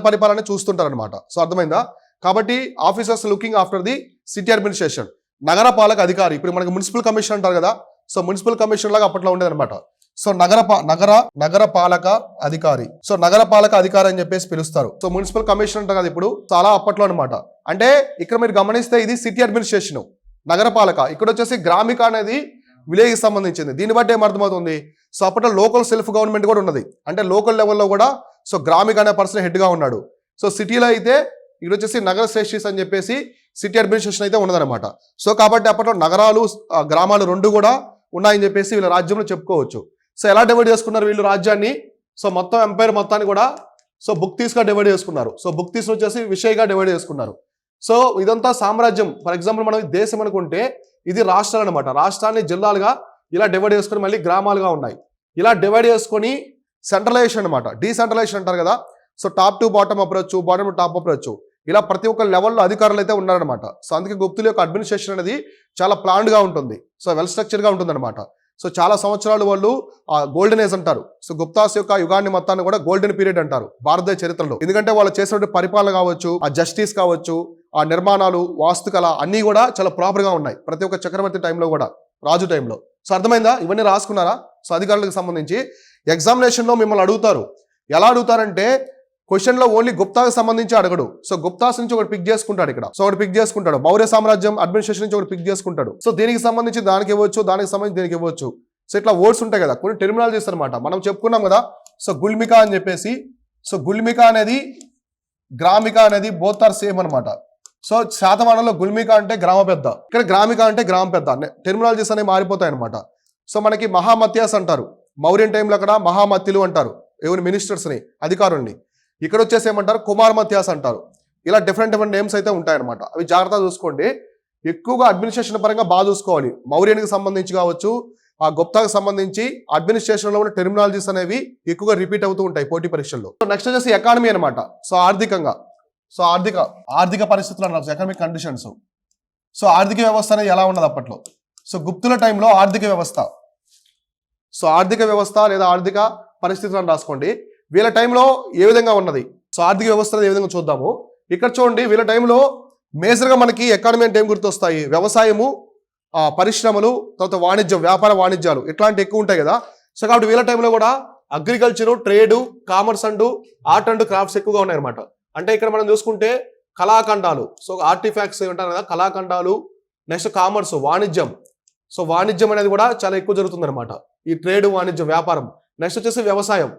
పరిపాలన చూస్తుంటారు అనమాట. సో అర్థమైందా? కాబట్టి officers looking after the city administration, నగర పాలక అధికారి. ఇప్పుడు మనకి మున్సిపల్ కమిషన్ అంటారు కదా, సో మున్సిపల్ కమిషన్ లాగా అప్పట్లో ఉండేది అనమాట. సో నగర పాలక అధికారి. సో నగర పాలక అధికారి అని చెప్పేసి పిలుస్తారు. సో మున్సిపల్ కమిషన్ అంటారు కదా ఇప్పుడు, చాలా అప్పట్లో అనమాట. అంటే ఇక్కడ మీరు గమనిస్తే ఇది సిటీ అడ్మినిస్ట్రేషన్, నగరపాలక. ఇక్కడ వచ్చేసి గ్రామిక అనేది విలేజ్ కి సంబంధించింది. దీన్ని బట్టి ఏమర్థమవుతుంది, సో అప్పట్లో లోకల్ సెల్ఫ్ గవర్నమెంట్ కూడా ఉన్నది. అంటే లోకల్ లెవెల్లో కూడా సో గ్రామిక అనే పర్సన్ హెడ్ గా ఉన్నాడు. సో సిటీలో అయితే ఇక్కడ వచ్చేసి నగర శ్రేష్ఠిస్ అని చెప్పేసి సిటీ అడ్మినిస్ట్రేషన్ అయితే ఉన్నదనమాట. సో కాబట్టి అప్పట్లో నగరాలు గ్రామాలు రెండు కూడా ఉన్నాయని చెప్పేసి వీళ్ళ రాజ్యంలో చెప్పుకోవచ్చు. సో ఎలా డివైడ్ చేసుకున్నారు వీళ్ళు రాజ్యాన్ని, సో మొత్తం ఎంపైర్ మొత్తాన్ని కూడా సో బుక్తీస్గా డివైడ్ చేసుకున్నారు. సో బుక్తీస్ వచ్చేసి విషయగా డివైడ్ చేసుకున్నారు. సో ఇదంతా సామ్రాజ్యం. ఫర్ ఎగ్జాంపుల్ మనం దేశం అనుకుంటే ఇది రాష్ట్రాలు అనమాట. రాష్ట్రాన్ని జిల్లాలుగా ఇలా డివైడ్ చేసుకొని మళ్ళీ గ్రామాలుగా ఉన్నాయి. ఇలా డివైడ్ చేసుకొని సెంట్రలైజేషన్ అనమాట, డీసెంట్రలైజేషన్ అంటారు కదా. So top to bottom approach, bottom to top approach, ఇలా ప్రతి ఒక్క లెవెల్లో అధికారులు అయితే ఉన్నారనమాట. సో అందుకే గుప్తుల యొక్క అడ్మినిస్ట్రేషన్ అనేది చాలా ప్లాన్డ్గా ఉంటుంది. సో వెల్ స్ట్రక్చర్గా ఉంటుంది అనమాట. సో చాలా సంవత్సరాలు వాళ్ళు గోల్డెన్ ఏజ్ అంటారు. సో గుప్తాస్ యొక్క యుగాన్ని మొత్తాన్ని కూడా గోల్డెన్ పీరియడ్ అంటారు భారతదేశ చరిత్రలో. ఎందుకంటే వాళ్ళు చేసినటువంటి పరిపాలన కావచ్చు, ఆ జస్టిస్ కావచ్చు, ఆ నిర్మాణాలు, వాస్తుకళ అన్నీ కూడా చాలా ప్రాపర్గా ఉన్నాయి ప్రతి ఒక్క చక్రవర్తి టైంలో కూడా, రాజు టైంలో. సో అర్థమైందా? ఇవన్నీ రాసుకున్నారా? సో అధికారులకు సంబంధించి ఎగ్జామినేషన్లో మిమ్మల్ని అడుగుతారు. ఎలా అడుగుతారంటే క్వశ్చన్లో ఓన్లీ గుప్తాకి సంబంధించి అడగడు. సో గుప్తాస్ నుంచి ఒకటి పిక్ చేసుకుంటాడు ఇక్కడ. సో ఒకటి పిక్ చేసుకుంటాడు, మౌర్య సామ్రాజ్యం అడ్మినిస్ట్రేషన్ నుంచి ఒకటి పిక్ చేసుకుంటాడు. సో దీనికి సంబంధించి దానికి ఇవ్వచ్చు, దానికి సంబంధించి దీనికి ఇవ్వచ్చు. సో ఇట్లా వర్డ్స్ ఉంటాయి కదా, కొన్ని టెర్మినాలజీస్ అనమాట. మనం చెప్పుకున్నాం కదా, సో గుల్మిక అని చెప్పేసి. సో గుల్మిక అనేది గ్రామిక అనేది బోత్ ఆర్ సేమ్ అనమాట. సో శాతవాహనంలో గుల్మిక అంటే గ్రామ పెద్ద, ఇక్కడ గ్రామిక అంటే గ్రామ పెద్ద. టెర్మినాలజీస్ అనేవి మారిపోతాయి అనమాట. సో మనకి మహామత్యాస్ అంటారు, మౌర్యన్ టైంలో అక్కడ మహామత్యులు అంటారు ఎవరి మినిస్టర్స్ని, అధికారుల్ని. ఇక్కడ వచ్చేసి ఏమంటారు, కుమార్ మత్యాస్ అంటారు. ఇలా డిఫరెంట్ నేమ్స్ అయితే ఉంటాయన్నమాట. అవి జాగ్రత్తగా చూసుకోండి. ఎక్కువగా అడ్మినిస్ట్రేషన్ పరంగా బాగా చూసుకోవాలి. మౌర్యానికి సంబంధించి కావచ్చు, ఆ గుప్తాకి సంబంధించి అడ్మినిస్ట్రేషన్లో ఉన్న టెర్మినాలజీస్ అనేవి ఎక్కువగా రిపీట్ అవుతూ ఉంటాయి పోటీ పరీక్షల్లో. సో నెక్స్ట్ వచ్చేసి ఎకానమీ అనమాట. సో ఆర్థికంగా, సో ఆర్థిక పరిస్థితులు అన్నారు, ఎకనామిక్ కండిషన్స్. సో ఆర్థిక వ్యవస్థ అనేది ఎలా ఉన్నది అప్పట్లో. సో గుప్తుల టైంలో ఆర్థిక వ్యవస్థ, సో ఆర్థిక వ్యవస్థ లేదా ఆర్థిక పరిస్థితులను రాసుకోండి. వీళ్ళ టైంలో ఏ విధంగా ఉన్నది, సో ఆర్థిక వ్యవస్థ ఏ విధంగా చూద్దాము. ఇక్కడ చూడండి, వీళ్ళ టైంలో మేజర్గా మనకి ఎకానమీ అంటే ఏం గుర్తొస్తాయి, వ్యవసాయము, పరిశ్రమలు, తర్వాత వాణిజ్యం, వ్యాపార వాణిజ్యాలు ఇట్లాంటివి ఎక్కువ ఉంటాయి కదా. సో కాబట్టి వీళ్ళ టైంలో కూడా agriculture, trade, commerce and art and crafts ఎక్కువగా ఉన్నాయన్నమాట. అంటే ఇక్కడ మనం చూసుకుంటే కళాఖండాలు, సో ఆర్టిఫాక్ట్స్ ఉంటారు కదా, కళాఖండాలు. నెక్స్ట్ కామర్స్, వాణిజ్యం. సో వాణిజ్యం అనేది కూడా చాలా ఎక్కువ జరుగుతుంది అనమాట, ఈ ట్రేడ్, వాణిజ్యం, వ్యాపారం. నెక్స్ట్ వచ్చేసి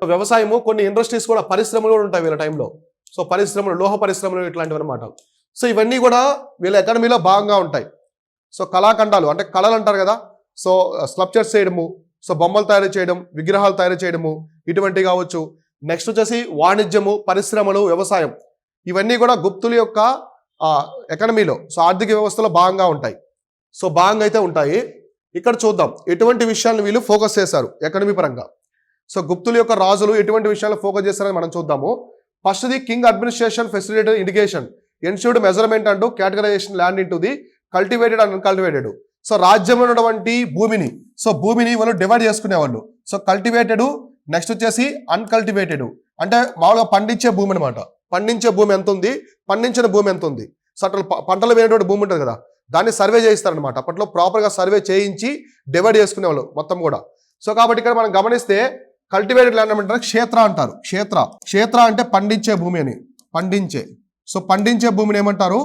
వ్యవసాయము, కొన్ని ఇండస్ట్రీస్ కూడా, పరిశ్రమలు కూడా ఉంటాయి వీళ్ళ టైంలో. సో పరిశ్రమలు, లోహ పరిశ్రమలు ఇట్లాంటివి అనమాట. సో ఇవన్నీ కూడా వీళ్ళ ఎకానమీలో భాగంగా ఉంటాయి. సో కళాఖండాలు అంటే కళలు అంటారు కదా, సో స్కల్ప్చర్స్ చేయడము, సో బొమ్మలు తయారు చేయడం, విగ్రహాలు తయారు చేయడము, ఇటువంటివి కావచ్చు. నెక్స్ట్ వచ్చేసి వాణిజ్యము, పరిశ్రమలు, వ్యవసాయం, ఇవన్నీ కూడా గుప్తుల యొక్క ఎకానమీలో, సో ఆర్థిక వ్యవస్థలో భాగంగా ఉంటాయి. సో భాగంగా అయితే ఉంటాయి. ఇక్కడ చూద్దాం ఎటువంటి విషయాలను వీళ్ళు ఫోకస్ చేశారు ఎకానమీ పరంగా. సో గుప్తుల యొక్క రాజులు ఎటువంటి విషయాలు ఫోకస్ చేస్తారని మనం చూద్దాము. First the king administration facilitated indication ensured measurement and categorisation land into the cultivated and uncultivated. So రాజ్యంలో ఉన్నటువంటి భూమిని వాళ్ళు డివైడ్ చేసుకునేవాళ్ళు. సో కల్టివేటెడ్, నెక్స్ట్ వచ్చేసి అన్కల్టివేటెడ్, అంటే మామూలుగా పండించే భూమి అనమాట. పండించే భూమి ఎంత ఉంది, పండించిన భూమి ఎంత ఉంది. సో అట్లా పంటలు వేరేటువంటి భూమి ఉంటుంది కదా, దాన్ని సర్వే చేయిస్తారనమాట. అప్పట్లో ప్రాపర్గా సర్వే చేయించి డివైడ్ చేసుకునేవాళ్ళు మొత్తం కూడా. సో కాబట్టి ఇక్కడ మనం గమనిస్తే కల్టివేటెడ్ ల్యాండ్ ఏమంటారు, క్షేత్ర అంటారు. క్షేత్ర అంటే పండించే భూమి అని, సో పండించే భూమిని ఏమంటారు,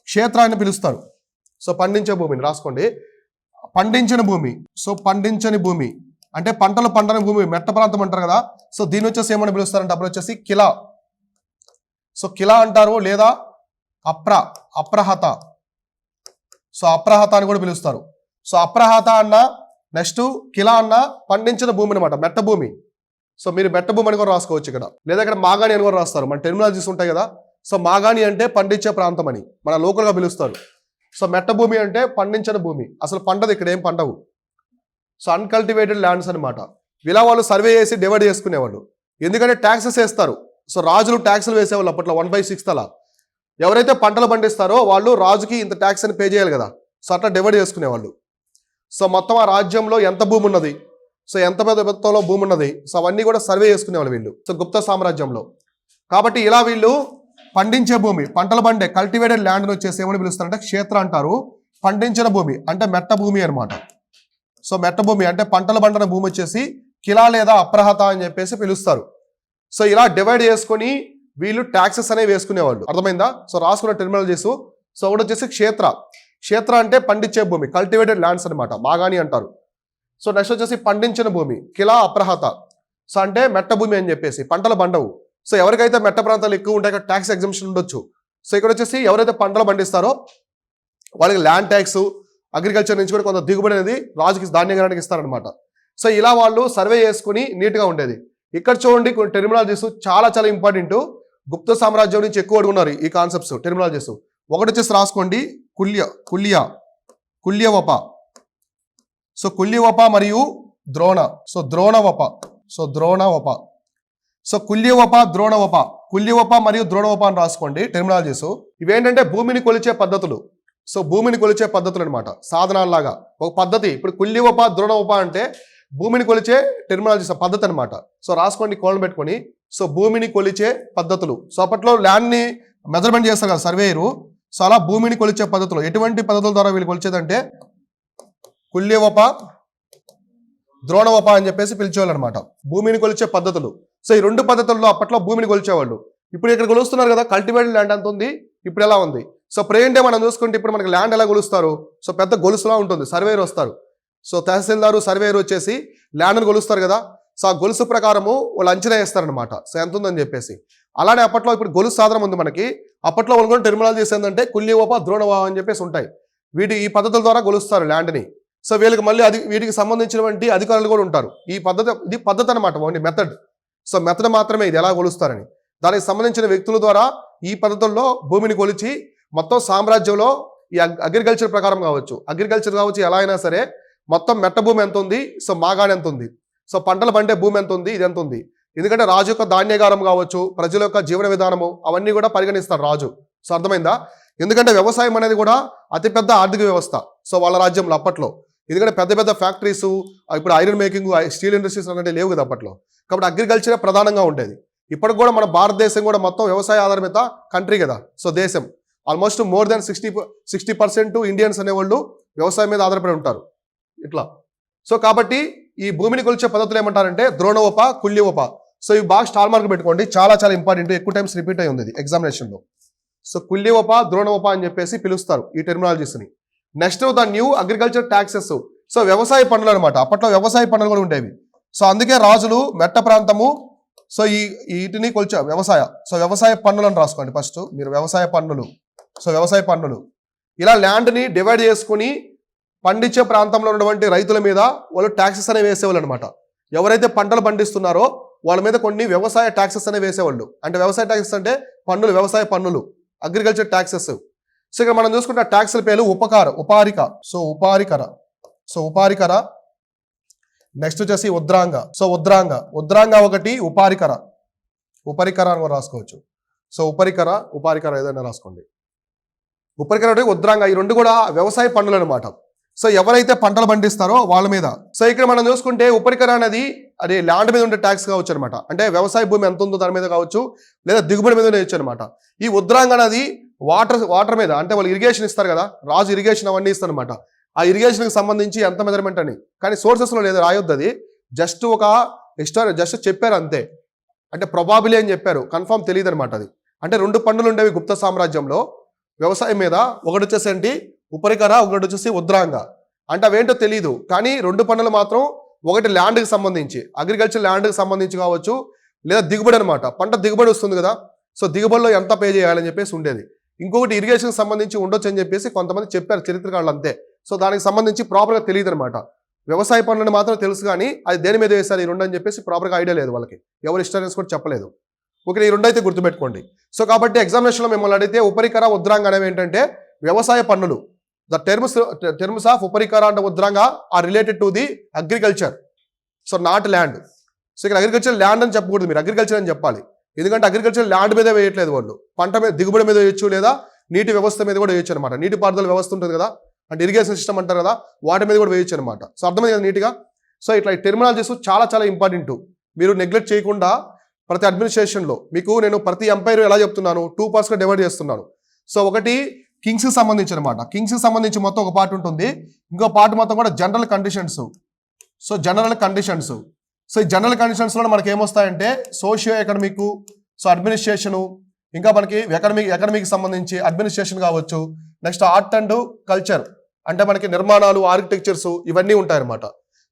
క్షేత్ర అని పిలుస్తారు. సో పండించే భూమిని రాసుకోండి. పండించిన భూమి, సో పండించని భూమి అంటే పంటలు పండని భూమి, మెట్ట ప్రాంతం అంటారు కదా. సో దీని వచ్చేసి ఏమని పిలుస్తారంటే అప్పుడు వచ్చేసి కిలా. సో కిలా అంటారు, లేదా అప్రహత. సో అప్రహత అని కూడా పిలుస్తారు. సో అప్రహత అన్న, నెక్స్ట్ కిలా అన్న పండించిన భూమి అనమాట, మెట్ట భూమి. సో మీరు మెట్ట భూమి అని కూడా రాసుకోవచ్చు ఇక్కడ, లేదా ఇక్కడ మాగాణి అని కూడా రాస్తారు. మన టెర్మినాలజీస్ ఉంటాయి కదా. సో మాగాణి అంటే పండించే ప్రాంతం అని మన లోకల్గా పిలుస్తారు. సో మెట్ట భూమి అంటే పండించిన భూమి, అసలు పంటది ఇక్కడ ఏం పండవు. సో అన్కల్టివేటెడ్ ల్యాండ్స్ అనమాట. ఇలా వాళ్ళు సర్వే చేసి డివైడ్ చేసుకునేవాళ్ళు. ఎందుకంటే ట్యాక్సెస్ వేస్తారు. సో రాజులు ట్యాక్సులు వేసేవాళ్ళు అప్పట్లో 1/6 అలా. ఎవరైతే పంటలు పండిస్తారో వాళ్ళు రాజుకి ఇంత ట్యాక్స్ అని పే చేయాలి కదా. సో అట్లా డివైడ్ చేసుకునేవాళ్ళు. సో మొత్తం ఆ రాజ్యంలో ఎంత భూమి ఉన్నది, సో ఎంత పెద్ద మొత్తంలో భూమి ఉన్నది, సో అవన్నీ కూడా సర్వే చేసుకునేవాళ్ళు వీళ్ళు. సో గుప్త సామ్రాజ్యంలో. కాబట్టి ఇలా వీళ్ళు పండించే భూమి, పంటలు పండే కల్టివేటెడ్ ల్యాండ్ని వచ్చేసి ఏమని పిలుస్తారంటే క్షేత్ర అంటారు. పండించిన భూమి అంటే మెట్ట భూమి అనమాట. సో మెట్ట భూమి అంటే పంటలు పండిన భూమి వచ్చేసి కిలా లేదా అప్రహత అని చెప్పేసి పిలుస్తారు. సో ఇలా డివైడ్ చేసుకొని వీళ్ళు ట్యాక్సెస్ అనేవి వేసుకునేవాళ్ళు. అర్థమైందా? సో రాసుకున్న టెర్మినాలజీస్. సో ఒకటి వచ్చేసి క్షేత్ర. క్షేత్ర అంటే పండించే భూమి, కల్టివేటెడ్ ల్యాండ్స్ అనమాట, మాగాని అంటారు. సో నెక్స్ట్ వచ్చేసి పండించిన భూమి కిలా అప్రహత. సో అంటే మెట్ట భూమి అని చెప్పేసి పంటలు పండవు. సో ఎవరికైతే మెట్ట ప్రాంతాలు ఎక్కువ ఉంటాయి అక్కడ ట్యాక్స్ ఎగ్జంప్షన్ ఉండొచ్చు. సో ఇక్కడ వచ్చేసి ఎవరైతే పంటలు పండిస్తారో వాళ్ళకి ల్యాండ్ ట్యాక్స్, అగ్రికల్చర్ నుంచి కూడా కొంత దిగుబడి అనేది రాజుకి ధాన్యగారానికి ఇస్తారనమాట. సో ఇలా వాళ్ళు సర్వే చేసుకుని నీట్గా ఉండేది. ఇక్కడ చూడండి కొన్ని టెర్మినాలజీస్ చాలా చాలా ఇంపార్టెంట్. గుప్త సామ్రాజ్యం నుంచి ఎక్కువ అడుగున్నారు ఈ కాన్సెప్ట్స్, టెర్మినాలజీస్. ఒకటి వచ్చేసి రాసుకోండి, కుల్యవప. సో కుల్యవప మరియు ద్రోణ. సో ద్రోణవప. సో ద్రోణవప. సో కుల్యవప, ద్రోణవప. కుల్యవప మరియు ద్రోణవప అని రాసుకోండి టెర్మినాలజీస్. ఇవేంటంటే భూమిని కొలిచే పద్ధతులు. సో భూమిని కొలిచే పద్ధతులు అనమాట, సాధనాల్లాగా ఒక పద్ధతి. ఇప్పుడు కుల్యవప, ద్రోణవప అంటే భూమిని కొలిచే టెర్మినాలజీస్ పద్ధతి అనమాట. సో రాసుకోండి కోళ్ళను పెట్టుకొని. సో భూమిని కొలిచే పద్ధతులు. సో అప్పట్లో ల్యాండ్ని మెజర్మెంట్ చేస్తారు కదా సర్వేయరు. సో అలా భూమిని కొలిచే పద్ధతులు. ఎటువంటి పద్ధతుల ద్వారా వీళ్ళు కొలిచేదంటే కుల్యవప, ద్రోణవప అని చెప్పేసి పిలిచేవాళ్ళు అనమాట, భూమిని కొలిచే పద్ధతులు. సో ఈ రెండు పద్ధతుల్లో అప్పట్లో భూమిని కొలిచేవాళ్ళు. ఇప్పుడు ఇక్కడ కొలుస్తున్నారు కదా, కల్టివేటెడ్ ల్యాండ్ ఎంత ఉంది, ఇప్పుడు ఎలా ఉంది. సో ప్రెజెంట్ డే మనం చూసుకుంటే ఇప్పుడు మనకి ల్యాండ్ ఎలా కొలుస్తారు, సో పెద్ద గొలుసులా ఉంటుంది. సర్వేయర్ వస్తారు. సో తహసీల్దారు, సర్వేయర్ వచ్చేసి ల్యాండ్ని కొలుస్తారు కదా. సో ఆ గొలుసు ప్రకారము వాళ్ళు అంచనా వేస్తారనమాట, సో ఎంత ఉందని చెప్పేసి. అలానే అప్పట్లో ఇప్పుడు గొలుసు సాధనం ఉంది మనకి. అప్పట్లో వాళ్ళు కూడా టెర్మినాలజీస్ ఏంటంటే కుల్యవప, ద్రోణవప అని చెప్పేసి ఉంటాయి. ఈ పద్ధతుల ద్వారా కొలుస్తారు ల్యాండ్ని. సో వీళ్ళకి మళ్ళీ వీటికి సంబంధించినటువంటి అధికారులు కూడా ఉంటారు. ఇది పద్ధతి అనమాట, ఓన్లీ మెథడ్. సో మెథడ్ మాత్రమే ఇది ఎలా కొలుస్తారని. దానికి సంబంధించిన వ్యక్తుల ద్వారా ఈ పద్ధతుల్లో భూమిని కొలిచి మొత్తం సామ్రాజ్యంలో ఈ అగ్రికల్చర్ ప్రకారం కావచ్చు, ఎలా అయినా సరే మొత్తం మెట్ట భూమి ఎంత ఉంది, సో మాగాణి ఎంత ఉంది, సో పంటలు పండే భూమి ఎంత ఉంది, ఇది ఎంత ఉంది. ఎందుకంటే రాజు యొక్క ధాన్యగారం కావచ్చు, ప్రజల యొక్క జీవన విధానము అవన్నీ కూడా పరిగణిస్తారు రాజు. సో అర్థమైందా? ఎందుకంటే వ్యవసాయం అనేది కూడా అతిపెద్ద ఆర్థిక వ్యవస్థ సో వాళ్ళ రాజ్యంలో అప్పట్లో. ఎందుకంటే పెద్ద పెద్ద ఫ్యాక్టరీస్, ఇప్పుడు ఐరన్ మేకింగ్, స్టీల్ ఇండస్ట్రీస్ అనేవి లేవు కదా అప్పట్లో. కాబట్టి అగ్రికల్చరే ప్రధానంగా ఉండేది. ఇప్పటికి కూడా మన భారతదేశం కూడా మొత్తం వ్యవసాయ ఆధారిత కంట్రీ కదా. సో దేశం ఆల్మోస్ట్ మోర్ దెన్ 60% ఇండియన్స్ అనేవాళ్ళు వ్యవసాయం మీద ఆధారపడి ఉంటారు ఇట్లా. సో కాబట్టి ఈ భూమిని కొలిచే పద్ధతులు ఏమంటారంటే ద్రోణవప, కుల్యవప. సో ఇవి బాగా స్టార్ మార్క్ పెట్టుకోండి, చాలా చాలా ఇంపార్టెంట్, ఎక్కువ టైమ్స్ రిపీట్ అయి ఉంది ఎగ్జామినేషన్లో. సో కుల్యవప, ద్రోణవప అని చెప్పేసి పిలుస్తారు ఈ టెర్మినాలజీస్ని. Next the new agriculture taxes. So వ్యవసాయ పన్నులు అనమాట, అప్పట్లో వ్యవసాయ పన్నులు కూడా ఉండేవి. సో అందుకే రాజులు మెట్ట ప్రాంతము, సో వీటిని కొలిచే వ్యవసాయ పన్నులు అని రాసుకోండి ఫస్ట్ మీరు. వ్యవసాయ పన్నులు. సో వ్యవసాయ పన్నులు ఇలా ల్యాండ్ని డివైడ్ చేసుకుని పండించే ప్రాంతంలో ఉన్నటువంటి రైతుల మీద వాళ్ళు ట్యాక్సెస్ అనేవి వేసేవాళ్ళు అనమాట. ఎవరైతే పంటలు పండిస్తున్నారో వాళ్ళ మీద కొన్ని వ్యవసాయ ట్యాక్సెస్ అనేవి వేసేవాళ్ళు. అంటే వ్యవసాయ ట్యాక్సెస్ అంటే పన్నులు, వ్యవసాయ పన్నులు, అగ్రికల్చర్ ట్యాక్సెస్. సో ఇక్కడ మనం చూసుకుంటే ట్యాక్సుల పేరు ఉపారిక. సో ఉపారికర. నెక్స్ట్ వచ్చేసి ఉద్రాంగ. సో ఉద్రాంగ ఒకటి, ఉపరికర అని రాసుకోవచ్చు. సో ఉపారికర ఏదైనా రాసుకోండి. ఉపరికర ఒకటి, ఉద్రాంగ, ఈ రెండు కూడా వ్యవసాయ పన్నులు అనమాట. సో ఎవరైతే పంటలు పండిస్తారో వాళ్ళ మీద. సో ఇక్కడ మనం చూసుకుంటే ఉపరికర అనేది అది ల్యాండ్ మీద ఉండే ట్యాక్స్ కావచ్చు అనమాట. అంటే వ్యవసాయ భూమి ఎంత ఉందో దాని మీద కావచ్చు, లేదా దిగుబడి మీద వేయచ్చు అనమాట. ఈ ఉద్రాంగ అనేది వాటర్ మీద, అంటే వాళ్ళు ఇరిగేషన్ ఇస్తారు కదా, రాజు ఇరిగేషన్ అవన్నీ ఇస్తారు అనమాట. ఆ ఇరిగేషన్కి సంబంధించి ఎంత మెజర్మెంట్ అని, కానీ సోర్సెస్లో లేదు, రాయొద్దు. అది జస్ట్ ఒక జస్ట్ చెప్పారు అంతే. అంటే ప్రొబాబిలీ అని చెప్పారు, కన్ఫర్మ్ తెలియదు అనమాట అది. అంటే రెండు పన్నులు ఉండేవి గుప్త సామ్రాజ్యంలో వ్యవసాయం మీద. ఒకటి వచ్చేసి ఏంటి ఉపరికర, ఒకటి వచ్చేసి ఉద్రాంగ. అంటే అవేంటో తెలియదు, కానీ రెండు పన్నులు మాత్రం ఒకటి ల్యాండ్కి సంబంధించి, అగ్రికల్చర్ ల్యాండ్కి సంబంధించి కావచ్చు, లేదా దిగుబడి అనమాట, పంట దిగుబడి వస్తుంది కదా, సో దిగుబడిలో ఎంత పే చేయాలని చెప్పేసి ఉండేది. ఇంకొకటి ఇరిగేషన్కి సంబంధించి ఉండొచ్చు అని చెప్పేసి కొంతమంది చెప్పారు చరిత్రకారులు అంతే. సో దానికి సంబంధించి ప్రాపర్గా తెలియదు అనమాట. వ్యవసాయ పన్నులను మాత్రం తెలుసు, కానీ అది దేని మీద వేస్తారు ఈ రెండు అని చెప్పేసి ప్రాపర్గా ఐడియా లేదు వాళ్ళకి. ఎవరు హిస్టరియన్స్ కూడా చెప్పలేదు. ఓకే, ఈ రెండు అయితే గుర్తుపెట్టుకోండి. సో కాబట్టి ఎగ్జామినేషన్లో మిమ్మల్ని అడిగితే ఉపరికర, ఉద్రాంగ అనేవి ఏంటంటే వ్యవసాయ పన్నులు. ద టర్మ్స్ ఆఫ్ ఉపరికర అండ్ ఉద్రాంగ are related to the agriculture. So not land. So ఇక్కడ అగ్రికల్చర్ ల్యాండ్ అని చెప్పకూడదు, మీరు అగ్రికల్చర్ అని చెప్పాలి. ఎందుకంటే అగ్రికల్చర్ ల్యాండ్ మీద వేయట్లేదు వాళ్ళు, పంట మీద దిగుబడి మీద వేయచ్చు, లేదా నీటి వ్యవస్థ మీద కూడా వేయచ్చు అనమాట. నీటి పారుదల వ్యవస్థ ఉంటుంది కదా, అంటే ఇరిగేషన్ సిస్టమ్ అంటారు కదా, వాటి మీద కూడా వేయచ్చు అనమాట. సో అర్థమైంది కదా నీట్గా. సో ఇట్లా టెర్మినాలజీస్ చాలా చాలా ఇంపార్టెంట్, మీరు నెగ్లెక్ట్ చేయకుండా. ప్రతి అడ్మినిస్ట్రేషన్లో మీకు నేను ప్రతి ఎంపైర్ ఎలా చెప్తున్నాను, 2 పార్ట్స్గా డివైడ్ చేస్తున్నాను. సో ఒకటి కింగ్స్కి సంబంధించి అనమాట, కింగ్స్కి సంబంధించి మొత్తం ఒక పార్ట్ ఉంటుంది, ఇంకో పార్ట్ మొత్తం కూడా general conditions. So general conditions, so ఈ జనరల్ కండిషన్స్లో మనకి ఏమొస్తాయంటే సోషియో ఎకనమిక్, సో అడ్మినిస్ట్రేషను, ఇంకా మనకి ఎకనమీకి సంబంధించి అడ్మినిస్ట్రేషన్ కావచ్చు, నెక్స్ట్ ఆర్ట్ అండ్ కల్చర్ అంటే మనకి నిర్మాణాలు, ఆర్కిటెక్చర్స్ ఇవన్నీ ఉంటాయన్నమాట.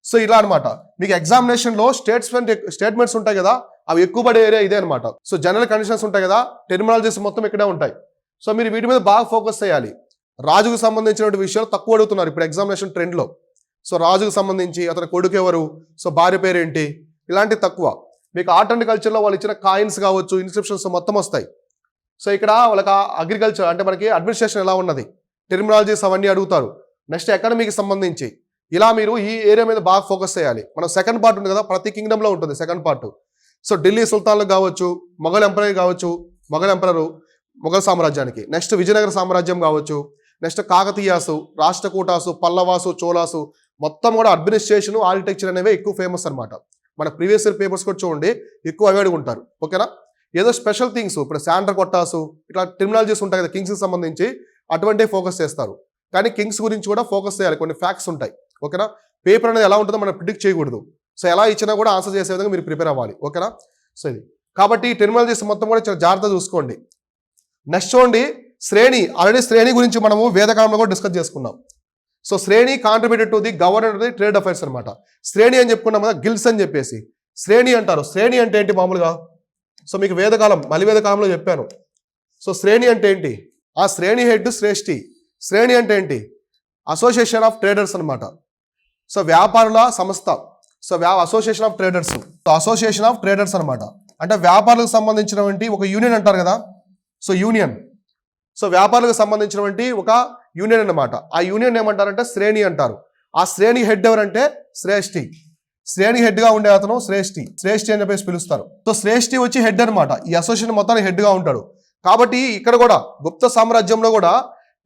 సో ఇలా అనమాట. మీకు ఎగ్జామినేషన్లో స్టేట్మెంట్స్ ఉంటాయి కదా, అవి ఎక్కువ పడే ఏరియా ఇదే అనమాట. సో జనరల్ కండిషన్స్ ఉంటాయి కదా, టెర్మినాలజీస్ మొత్తం ఇక్కడే ఉంటాయి. సో మీరు వీటి మీద బాగా ఫోకస్ చేయాలి. రాజుకు సంబంధించిన విషయాలు తక్కువ అడుగుతున్నారు ఇప్పుడు ఎగ్జామినేషన్ ట్రెండ్లో. సో రాజుకు సంబంధించి అతని కొడుకు ఎవరు, సో భార్య పేరు ఏంటి, ఇలాంటివి తక్కువ. మీకు ఆర్ట్ అండ్ కల్చర్లో వాళ్ళు ఇచ్చిన కాయిన్స్ కావచ్చు, ఇన్స్క్రిప్షన్స్ మొత్తం వస్తాయి. సో ఇక్కడ వాళ్ళకి అగ్రికల్చర్ అంటే మనకి అడ్మినిస్ట్రేషన్ ఎలా ఉన్నది, టెర్మినాలజీస్ అవన్నీ అడుగుతారు. నెక్స్ట్ ఎకనమీకి సంబంధించి ఇలా మీరు ఈ ఏరియా మీద బాగా ఫోకస్ చేయాలి. మనం సెకండ్ పార్ట్ ఉంది కదా, ప్రతి కింగ్డమ్లో ఉంటుంది సెకండ్ పార్ట్. సో ఢిల్లీ సుల్తాన్లకు కావచ్చు, మొఘల్ ఎంపరర్ కావచ్చు, మొఘల్ సామ్రాజ్యానికి, నెక్స్ట్ విజయనగర సామ్రాజ్యం కావచ్చు, నెక్స్ట్ కాకతీయాసు, రాష్ట్రకూటాసు, పల్లవాసు, చోళాసు, మొత్తం కూడా అడ్మినిస్ట్రేషన్, ఆర్కిటెక్చర్ అనేవి ఎక్కువ ఫేమస్ అనమాట. మన ప్రీవియస్ ఇయర్ పేపర్స్ కూడా చూడండి, ఎక్కువ అవే అడుగుంటారు. ఓకేనా. ఏదో స్పెషల్ థింగ్స్ ఇప్పుడు శాండ్ర కొట్టాసు ఇట్లా టెర్మినాలజీస్ ఉంటాయి కదా కింగ్స్కి సంబంధించి, అటువంటి ఫోకస్ చేస్తారు. కానీ కింగ్స్ గురించి కూడా ఫోకస్ చేయాలి, కొన్ని ఫ్యాక్ట్స్ ఉంటాయి. ఓకేనా. పేపర్ అనేది ఎలా ఉంటుందో మనం ప్రిడిక్ట్ చేయకూడదు. సో ఎలా ఇచ్చినా కూడా ఆన్సర్ చేసే విధంగా మీరు ప్రిపేర్ అవ్వాలి. ఓకేనా. సో ఇది కాబట్టి టెర్మినాలజీస్ మొత్తం కూడా చాలా జాగ్రత్తగా చూసుకోండి. నెక్స్ట్ చూడండి శ్రేణి. ఆల్రెడీ శ్రేణి గురించి మనము వేదకాలంలో కూడా డిస్కస్ చేసుకున్నాం. సో శ్రేణి contributed to the government the trade affairs అనమాట. శ్రేణి అని చెప్పుకున్నాం కదా, గిల్డ్స్ అని చెప్పేసి శ్రేణి అంటారు. శ్రేణి అంటే ఏంటి మామూలుగా, సో మీకు మలివేదకాలంలో చెప్పాను. సో శ్రేణి అంటే ఏంటి, ఆ శ్రేణి హెడ్ శ్రేష్ఠి. శ్రేణి అంటే ఏంటి, అసోసియేషన్ ఆఫ్ ట్రేడర్స్ అనమాట. సో వ్యాపారుల సంస్థ. So association of traders, so association of traders అనమాట. అంటే వ్యాపారులకు సంబంధించినటువంటి ఒక యూనియన్ అంటారు కదా, సో యూనియన్. సో వ్యాపారులకు సంబంధించినటువంటి ఒక యూనియన్ అనమాట. ఆ యూనియన్ ఏమంటారంటే శ్రేణి అంటారు. ఆ శ్రేణి హెడ్ ఎవరంటే శ్రేష్ఠి. శ్రేణి హెడ్ గా ఉండే అతను శ్రేష్ఠి అని చెప్పేసి పిలుస్తారు. సో శ్రేష్ఠి వచ్చి హెడ్ అనమాట, ఈ అసోసియేషన్ మొత్తానికి హెడ్ గా ఉంటాడు. కాబట్టి ఇక్కడ కూడా గుప్త సామ్రాజ్యంలో కూడా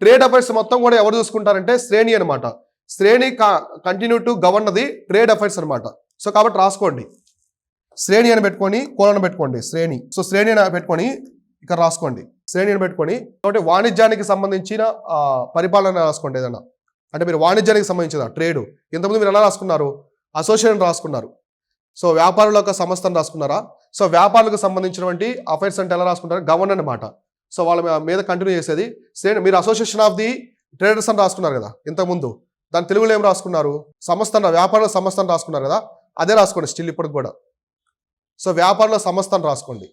ట్రేడ్ అఫైర్స్ మొత్తం కూడా ఎవరు చూసుకుంటారంటే శ్రేణి అనమాట. శ్రేణి continue to govern the trade affairs అనమాట. సో కాబట్టి రాసుకోండి, శ్రేణి అని పెట్టుకొని కోలను పెట్టుకోండి శ్రేణి. సో శ్రేణి అని పెట్టుకొని ఇక్కడ రాసుకోండి, శ్రేణి అని పెట్టుకొని. కాబట్టి వాణిజ్యానికి సంబంధించిన పరిపాలన రాసుకోండి ఏదన్నా. అంటే మీరు వాణిజ్యానికి సంబంధించిన ట్రేడ్, ఇంతకుముందు మీరు ఎలా రాసుకున్నారు, అసోసియేషన్ రాసుకున్నారు. సో వ్యాపారుల యొక్క సంస్థను రాసుకున్నారా. సో వ్యాపారులకు సంబంధించినటువంటి అఫైర్స్ అంటే ఎలా రాసుకుంటారు, గవర్న్ అనమాట. సో వాళ్ళ మీద కంటిన్యూ చేసేది శ్రేణి. మీరు అసోసియేషన్ ఆఫ్ ది ట్రేడర్స్ అని రాసుకున్నారు కదా ఇంతకుముందు, దాని తెలుగులో ఏం రాసుకున్నారు, సంస్థను, వ్యాపారుల సంస్థను రాసుకున్నారు కదా, అదే రాసుకోండి స్టిల్ ఇప్పటికి కూడా. సో వ్యాపారుల సంస్థను రాసుకోండి,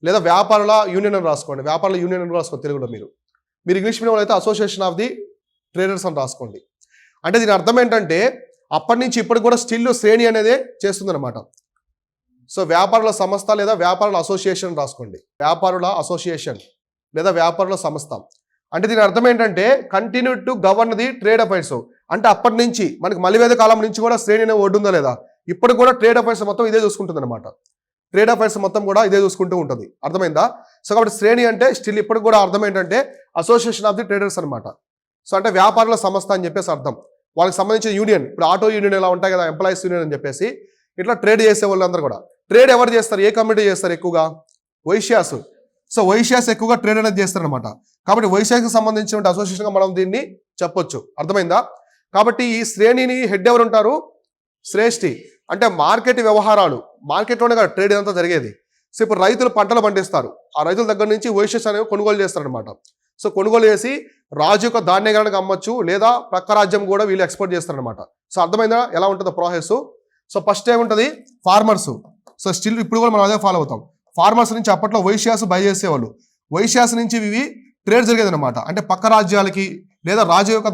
లేదా వ్యాపారుల యూనియన్ అని రాసుకోండి. వ్యాపారుల యూనియన్ అని రాసుకోండి తెలుగులో. మీరు ఇంగ్లీష్ మీడియంలో అయితే అసోసియేషన్ ఆఫ్ ది ట్రేడర్స్ అని రాసుకోండి. అంటే దీని అర్థం ఏంటంటే అప్పటి నుంచి ఇప్పటికి కూడా స్టిల్ శ్రేణి అనేది చేస్తుంది అనమాట. సో వ్యాపారుల సంస్థ లేదా వ్యాపారుల అసోసియేషన్ రాసుకోండి, వ్యాపారుల అసోసియేషన్ లేదా వ్యాపారుల సంస్థ. అంటే దీని అర్థం ఏంటంటే continue to govern the trade affairs. అంటే అప్పటి నుంచి మనకి మలివేద కాలం నుంచి కూడా శ్రేణి అనేది ఒడ్డుందా లేదా, ఇప్పుడు కూడా ట్రేడ్ అఫైర్స్ మొత్తం ఇదే చూసుకుంటుంది అనమాట. ట్రేడ్ అఫైర్స్ మొత్తం కూడా ఇదే చూసుకుంటూ ఉంటుంది. అర్థమైందా. సో కాబట్టి శ్రేణి అంటే స్టిల్ ఇప్పుడు కూడా అర్థం ఏంటంటే అసోసియేషన్ ఆఫ్ ది ట్రేడర్స్ అనమాట. సో అంటే వ్యాపారుల సంస్థ అని చెప్పేసి అర్థం. వాళ్ళకి సంబంధించిన యూనియన్, ఇప్పుడు ఆటో యూనియన్ ఎలా ఉంటాయి కదా, ఎంప్లాయీస్ యూనియన్ అని చెప్పేసి, ఇట్లా ట్రేడ్ చేసే వాళ్ళందరూ కూడా. ట్రేడ్ ఎవరు చేస్తారు, ఏ కమ్యూనిటీ చేస్తారు ఎక్కువగా, వైశ్యాస్. సో వైశ్యాస్ ఎక్కువగా ట్రేడ్ అనేది చేస్తారు అనమాట. కాబట్టి వైశ్యాస్కి సంబంధించిన అసోసియేషన్గా మనం దీన్ని చెప్పొచ్చు. అర్థమైందా. కాబట్టి ఈ శ్రేణిని హెడ్ ఎవరు ఉంటారు, శ్రేష్ఠి. అంటే మార్కెట్ వ్యవహారాలు, మార్కెట్లోనే కదా ట్రేడ్ అంతా జరిగేది. సో ఇప్పుడు రైతులు పంటలు పండిస్తారు, ఆ రైతుల దగ్గర నుంచి వైశ్యాస్ అనేవి కొనుగోలు చేస్తారనమాట. సో కొనుగోలు చేసి రాజు యొక్క ధాన్యగానికి అమ్మొచ్చు, లేదా ప్రక్క రాజ్యం కూడా వీళ్ళు ఎక్స్పోర్ట్ చేస్తారనమాట. సో అర్థమైందా ఎలా ఉంటుందో ప్రాసెస్. సో ఫస్ట్ ఏముంటుంది, ఫార్మర్స్. సో స్టిల్ ఇప్పుడు కూడా మనం అదే ఫాలో అవుతాం. ఫార్మర్స్ నుంచి అప్పట్లో వైశ్యాస్ బై చేసేవాళ్ళు, వైశ్యాస్ నుంచి ఇవి ట్రేడ్ జరిగేది అనమాట. అంటే పక్క రాజ్యాలకి లేదా రాజు యొక్క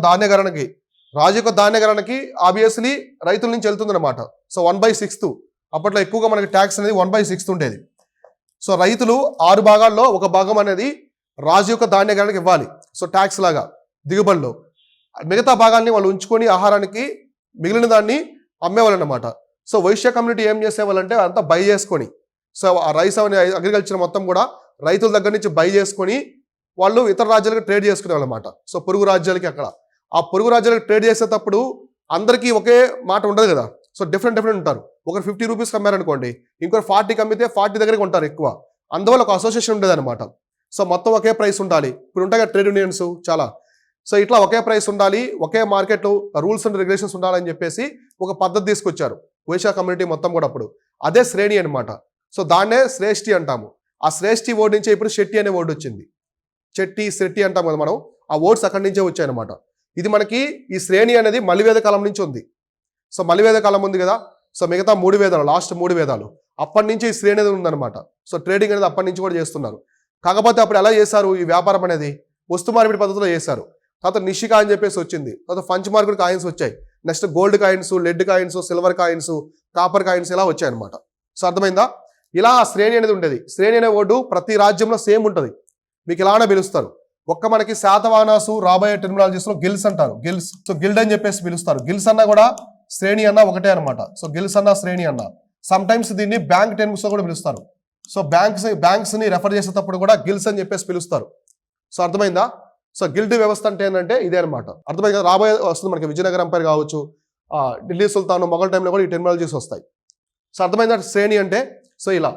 ధాన్యగణనకి ఆబ్వియస్లీ రైతుల నుంచి వెళ్తుంది అనమాట. సో 1/6 అప్పట్లో ఎక్కువగా మనకి ట్యాక్స్ అనేది 1/6 ఉండేది. సో రైతులు 6 భాగాల్లో 1 భాగం అనేది రాజు యొక్క ధాన్యగణనకి ఇవ్వాలి. సో ట్యాక్స్ లాగా దిగుబడిలో, మిగతా భాగాన్ని వాళ్ళు ఉంచుకొని ఆహారానికి మిగిలిన దాన్ని అమ్మేవాళ్ళు అనమాట. సో వైశ్య కమ్యూనిటీ ఏం చేసేవాళ్ళంటే అంతా బై చేసుకొని, సో ఆ రైస్ అవన్నీ అగ్రికల్చర్ మొత్తం కూడా రైతుల దగ్గర నుంచి బై చేసుకొని వాళ్ళు ఇతర రాజ్యాలకు ట్రేడ్ చేసుకునేవాళ్ళు అనమాట. సో పొరుగు రాజ్యాలకి అక్కడ ఆ పొరుగు రాజ్యాలకు ట్రేడ్ చేసేటప్పుడు అందరికీ ఒకే మాట ఉండదు కదా. సో డిఫరెంట్ ఉంటారు. ఒకరు 50 రూపీస్ అమ్మారనుకోండి, ఇంకొకరు 40కి అమ్మితే 40 దగ్గరికి ఉంటారు ఎక్కువ. అందువల్ల ఒక అసోసియేషన్ ఉండేది అనమాట. సో మొత్తం ఒకే ప్రైస్ ఉండాలి. ఇప్పుడు ఉంటాయి కదా ట్రేడ్ యూనియన్స్ చాలా. సో ఇట్లా ఒకే ప్రైస్ ఉండాలి, ఒకే మార్కెట్ రూల్స్ అండ్ రెగ్యులేషన్స్ ఉండాలని చెప్పేసి ఒక పద్ధతి తీసుకొచ్చారు వైశ్య కమ్యూనిటీ మొత్తం కూడా. అప్పుడు అదే శ్రేణి అనమాట. సో దాన్నే శ్రేష్ఠి అంటాము. ఆ శ్రేష్ఠి వర్డ్ నుంచే ఇప్పుడు శెట్టి అనే వర్డ్ వచ్చింది. చెట్టి శెట్టి అంటాం కదా మనం, ఆ వర్డ్స్ అక్కడి నుంచే వచ్చాయన్నమాట. ఇది మనకి ఈ శ్రేణి అనేది మలివేద కాలం నుంచి ఉంది. సో మలివేద కాలం ఉంది కదా, సో మిగతా 3 వేదాలు, లాస్ట్ 3 వేదాలు అప్పటి నుంచి ఈ శ్రేణి అనేది ఉందన్నమాట. సో ట్రేడింగ్ అనేది అప్పటి నుంచి కూడా చేస్తున్నారు. కాకపోతే అప్పుడు ఎలా చేశారు ఈ వ్యాపారం అనేది, వస్తు మార్పిడి పద్ధతిలో చేశారు. తర్వాత నిషిక అని చెప్పేసి వచ్చింది, తర్వాత పంచ్ మార్కెట్ కాయిన్స్ వచ్చాయి, next gold coins, lead coins, silver coins, copper coins ఇలా వచ్చాయి అనమాట. సో అర్థమైందా? ఇలా శ్రేణి అనేది ఉండేది. శ్రేణి అనే వర్డు ప్రతి రాజ్యంలో సేమ్ ఉంటుంది, మీకు ఇలానే పిలుస్తారు. ఒక్క మనకి శాతవాహనాసు రాబోయే టెర్మినాలజీస్లో గిల్స్ అంటారు. గిల్స్, సో గిల్డ్ అని చెప్పేసి పిలుస్తారు. గిల్స్ అన్నా కూడా శ్రేణి అన్న ఒకటే అనమాట. సో గిల్స్ అన్న శ్రేణి అన్న. సమ్ టైమ్స్ దీన్ని బ్యాంక్ టర్మ్స్ లో కూడా పిలుస్తారు. సో బ్యాంక్స్ ని రెఫర్ చేసేటప్పుడు కూడా గిల్స్ అని చెప్పేసి పిలుస్తారు. సో అర్థమైందా? సో గిల్డ్ వ్యవస్థ అంటే ఏంటంటే ఇదే అనమాట. అర్థమైంది కదా? రాబోయే వస్తుంది మనకి విజయనగరం ఎంపైర్ కావచ్చు, ఢిల్లీ సుల్తాన్, మొఘల్ టైంలో కూడా ఈ టెర్మినాలజీస్ వస్తాయి. సో అర్థమైందా శ్రేణి అంటే? సో ఇలా